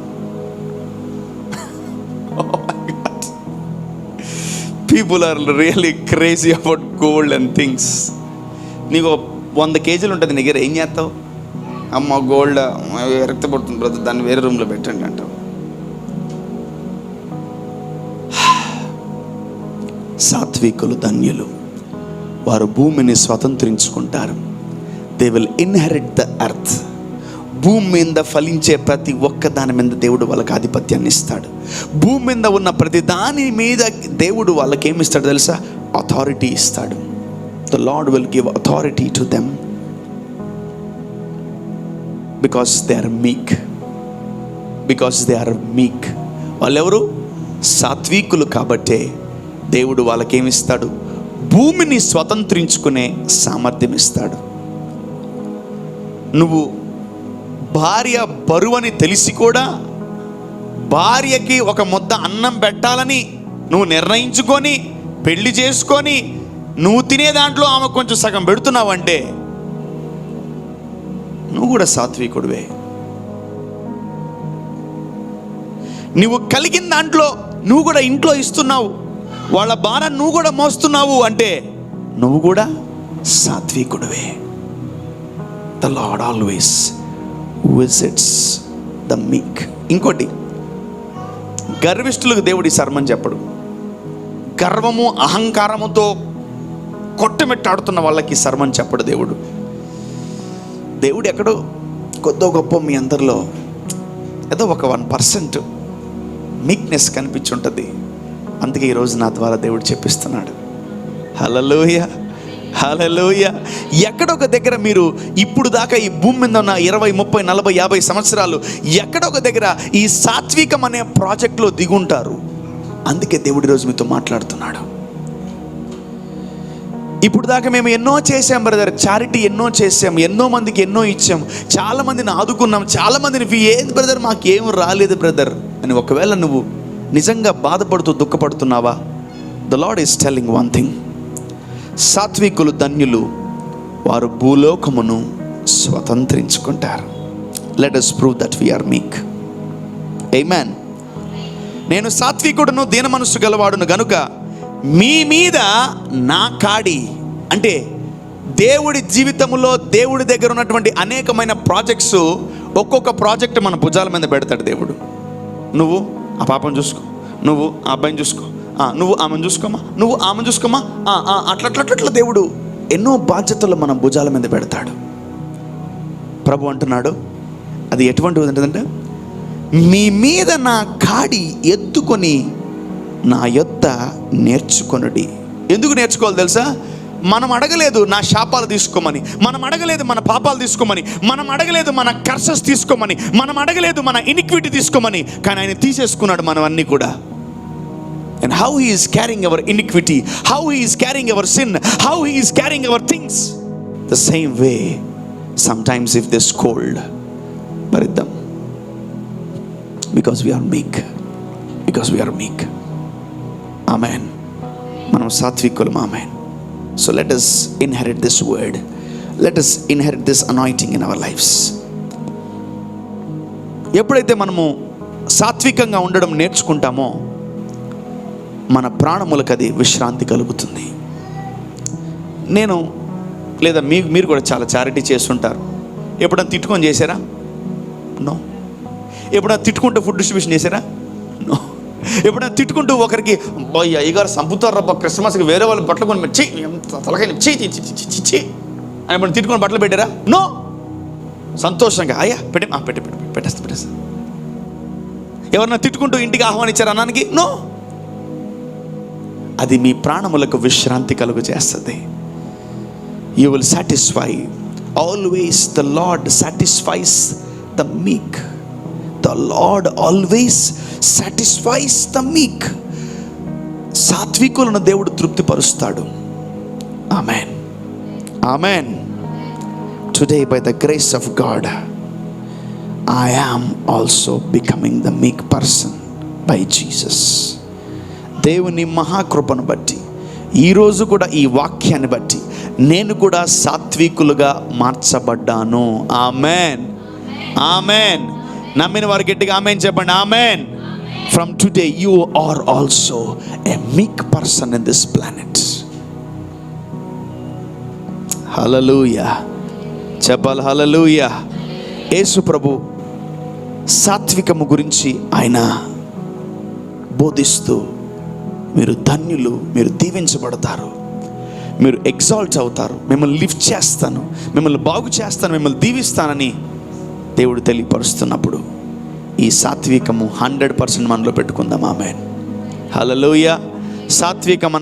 People are really crazy about gold and things. నీకు 100 కేజీలు ఉంటుంది నీ దగ్గర, ఏం చేస్తావు? అమ్మ గోల్డ్ రక్తపడుతుంది బ్రదర్, దాన్ని వేరే రూమ్లో పెట్టండి అంటావు. సాత్వికులు ధన్యులు, వారు భూమిని స్వతంత్రించుకుంటారు. They will inherit the earth. భూమి మీద ఫలించే ప్రతి ఒక్క దాని మీద దేవుడు వాళ్ళకి ఆధిపత్యాన్ని ఇస్తాడు. భూమి మీద ఉన్న ప్రతి దాని మీద దేవుడు వాళ్ళకి ఏమి ఇస్తాడు తెలుసా? అథారిటీ ఇస్తాడు. The Lord will give authority to them because they are meek. Because they are meek. వాళ్ళెవరు? సాత్వికులు. కాబట్టే దేవుడు వాళ్ళకేమిస్తాడు? భూమిని స్వతంత్రించుకునే సామర్థ్యం ఇస్తాడు. నువ్వు భార్య బరువని తెలిసి కూడా భార్యకి ఒక ముద్ద అన్నం పెట్టాలని నువ్వు నిర్ణయించుకొని పెళ్లి చేసుకొని నువ్వు తినే దాంట్లో ఆమె కొంచెం సగం పెడుతున్నావంటే నువ్వు కూడా సాత్వికుడివే. నువ్వు కలిగిన దాంట్లో నువ్వు కూడా ఇంట్లో ఇస్తున్నావు, వాళ్ళ భారం నువ్వు కూడా మోస్తున్నావు అంటే నువ్వు కూడా సాత్వికుడివే. The Lord always visits the meek. ఇంకోటి, గర్విష్ఠులకు దేవుడు ఈ సర్మని చెప్పడు. గర్వము అహంకారముతో కొట్టమెట్టాడుతున్న వాళ్ళకి సర్మని చెప్పడు దేవుడు. దేవుడు ఎక్కడో కొద్దో గొప్ప మీ అందరిలో ఏదో ఒక 1% మీక్నెస్ కనిపించుంటుంది. అందుకే ఈరోజు నా ద్వారా దేవుడు చెప్పిస్తున్నాడు. హల్లెలూయా, హల్లెలూయా. ఎక్కడొక దగ్గర మీరు ఇప్పుడు దాకా ఈ భూమి మీద ఉన్న 20, 30, 40, 50 సంవత్సరాలు ఎక్కడొక దగ్గర ఈ సాత్వికం అనే ప్రాజెక్ట్లో దిగుంటారు. అందుకే దేవుడు ఈరోజు మీతో మాట్లాడుతున్నాడు. ఇప్పుడు దాకా మేము ఎన్నో చేసాం బ్రదర్, చారిటీ ఎన్నో చేసాం, ఎన్నో మందికి ఎన్నో ఇచ్చాం, చాలా మందిని ఆదుకున్నాం, చాలా మందిని ఏది బ్రదర్ మాకేం రాలేదు బ్రదర్ అని ఒకవేళ నువ్వు నిజంగా బాధపడుతూ దుఃఖపడుతున్నావా? The Lord is telling one thing. సాత్వికులు ధన్యులు, వారు భూలోకమును స్వతంత్రించుకుంటారు. లెట్ us prove that we are meek. ఆమేన్. నేను సాత్వికుడును దీన మనస్సు గలవాడును గనుక మీ మీద నా కాడి. అంటే దేవుడి జీవితంలో దేవుడి దగ్గర ఉన్నటువంటి అనేకమైన ప్రాజెక్ట్స్, ఒక్కొక్క ప్రాజెక్ట్ మన భుజాల మీద పెడతాడు దేవుడు. నువ్వు ఆ పాపను చూసుకో, నువ్వు ఆ అబ్బాయిని చూసుకో, నువ్వు ఆమెను చూసుకోమా, నువ్వు ఆమెను చూసుకోమా, అట్లా దేవుడు ఎన్నో బాధ్యతలు మన భుజాల మీద పెడతాడు. ప్రభు అంటున్నాడు, అది ఎటువంటిది ఏంటంటే, మీ మీద నా కాడి ఎత్తుకొని నా యొద్ద నేర్చుకొనుడి. ఎందుకు నేర్చుకోవాలి తెలుసా? మనం అడగలేదు నా శాపాలు తీసుకోమని, మనం అడగలేదు మన పాపాలు తీసుకోమని, మనం అడగలేదు మన కర్సెస్ తీసుకోమని, మనం అడగలేదు మన ఇనిక్విటీ తీసుకోమని, కానీ ఆయన తీసేసుకున్నాడు మనవన్నీ కూడా. And how he is carrying our iniquity, how he is carrying our sin, how he is carrying our things. The same way, sometimes if they scold, bariddam, because we are meek, because we are meek. Amen. Manam sattvikulum. Amen. So let us inherit this word. Let us inherit this anointing in our lives. ఎప్పుడైతే మనము సాత్వికంగా ఉండడం నేర్చుకుంటామో మన ప్రాణములకు అది విశ్రాంతి కలుగుతుంది. నేను లేదా మీరు కూడా చాలా చారిటీ చేస్తుంటారు. ఎప్పుడైనా తిట్టుకొని చేశారా? నో. ఎప్పుడైనా తిట్టుకుంటూ ఫుడ్ డిస్ట్రిబ్యూషన్ చేశారా? నో. ఎప్పుడైనా తిట్టుకుంటూ ఒకరికి అయ్యగారు సంపుతారు రబ్బా క్రిస్మస్కి వేరే వాళ్ళు బట్టలు కొని తలకాయ అని ఎప్పుడైనా తిట్టుకొని బట్టలు పెట్టారా? నో. సంతోషంగా అయ్యా పెట్టేస్తా. ఎవరన్నా తిట్టుకుంటూ ఇంటికి ఆహ్వానించారు అన్నానికి? నో. అది మీ ప్రాణములకు విశ్రాంతి కలుగు చేస్తుంది. You will satisfy. Always the Lord satisfies the meek. The Lord always satisfies the meek. సాత్వికులను దేవుడు తృప్తిపరుస్తాడు. ఆమెన్, ఆమెన్. Today, by the grace of God, I am also becoming the meek person by Jesus. దేవుని మహాకృపను బట్టి ఈరోజు కూడా ఈ వాక్యాన్ని బట్టి నేను కూడా సాత్వికులుగా మార్చబడ్డాను. Amen, amen. నమ్మిన వారు గట్టిగా ఆమెన్ చెప్పండి. Amen. From today you are also a meek person in this planet. Hallelujah. చెప్పాలి హల్లెలూయా. యేసు ప్రభు సాత్వికము గురించి ఆయన బోధిస్తూ, మీరు ధన్యులు, మీరు దీవించబడతారు, మీరు ఎగ్జాల్ట్ అవుతారు, మిమ్మల్ని లిఫ్ట్ చేస్తాను, మిమ్మల్ని బాగు చేస్తాను, మిమ్మల్ని దీవిస్తానని దేవుడు తెలియపరుస్తున్నప్పుడు ఈ సాత్వికము 100% మనలో పెట్టుకుందాం. ఆమేన్. హల్లెలూయా. సాత్వికం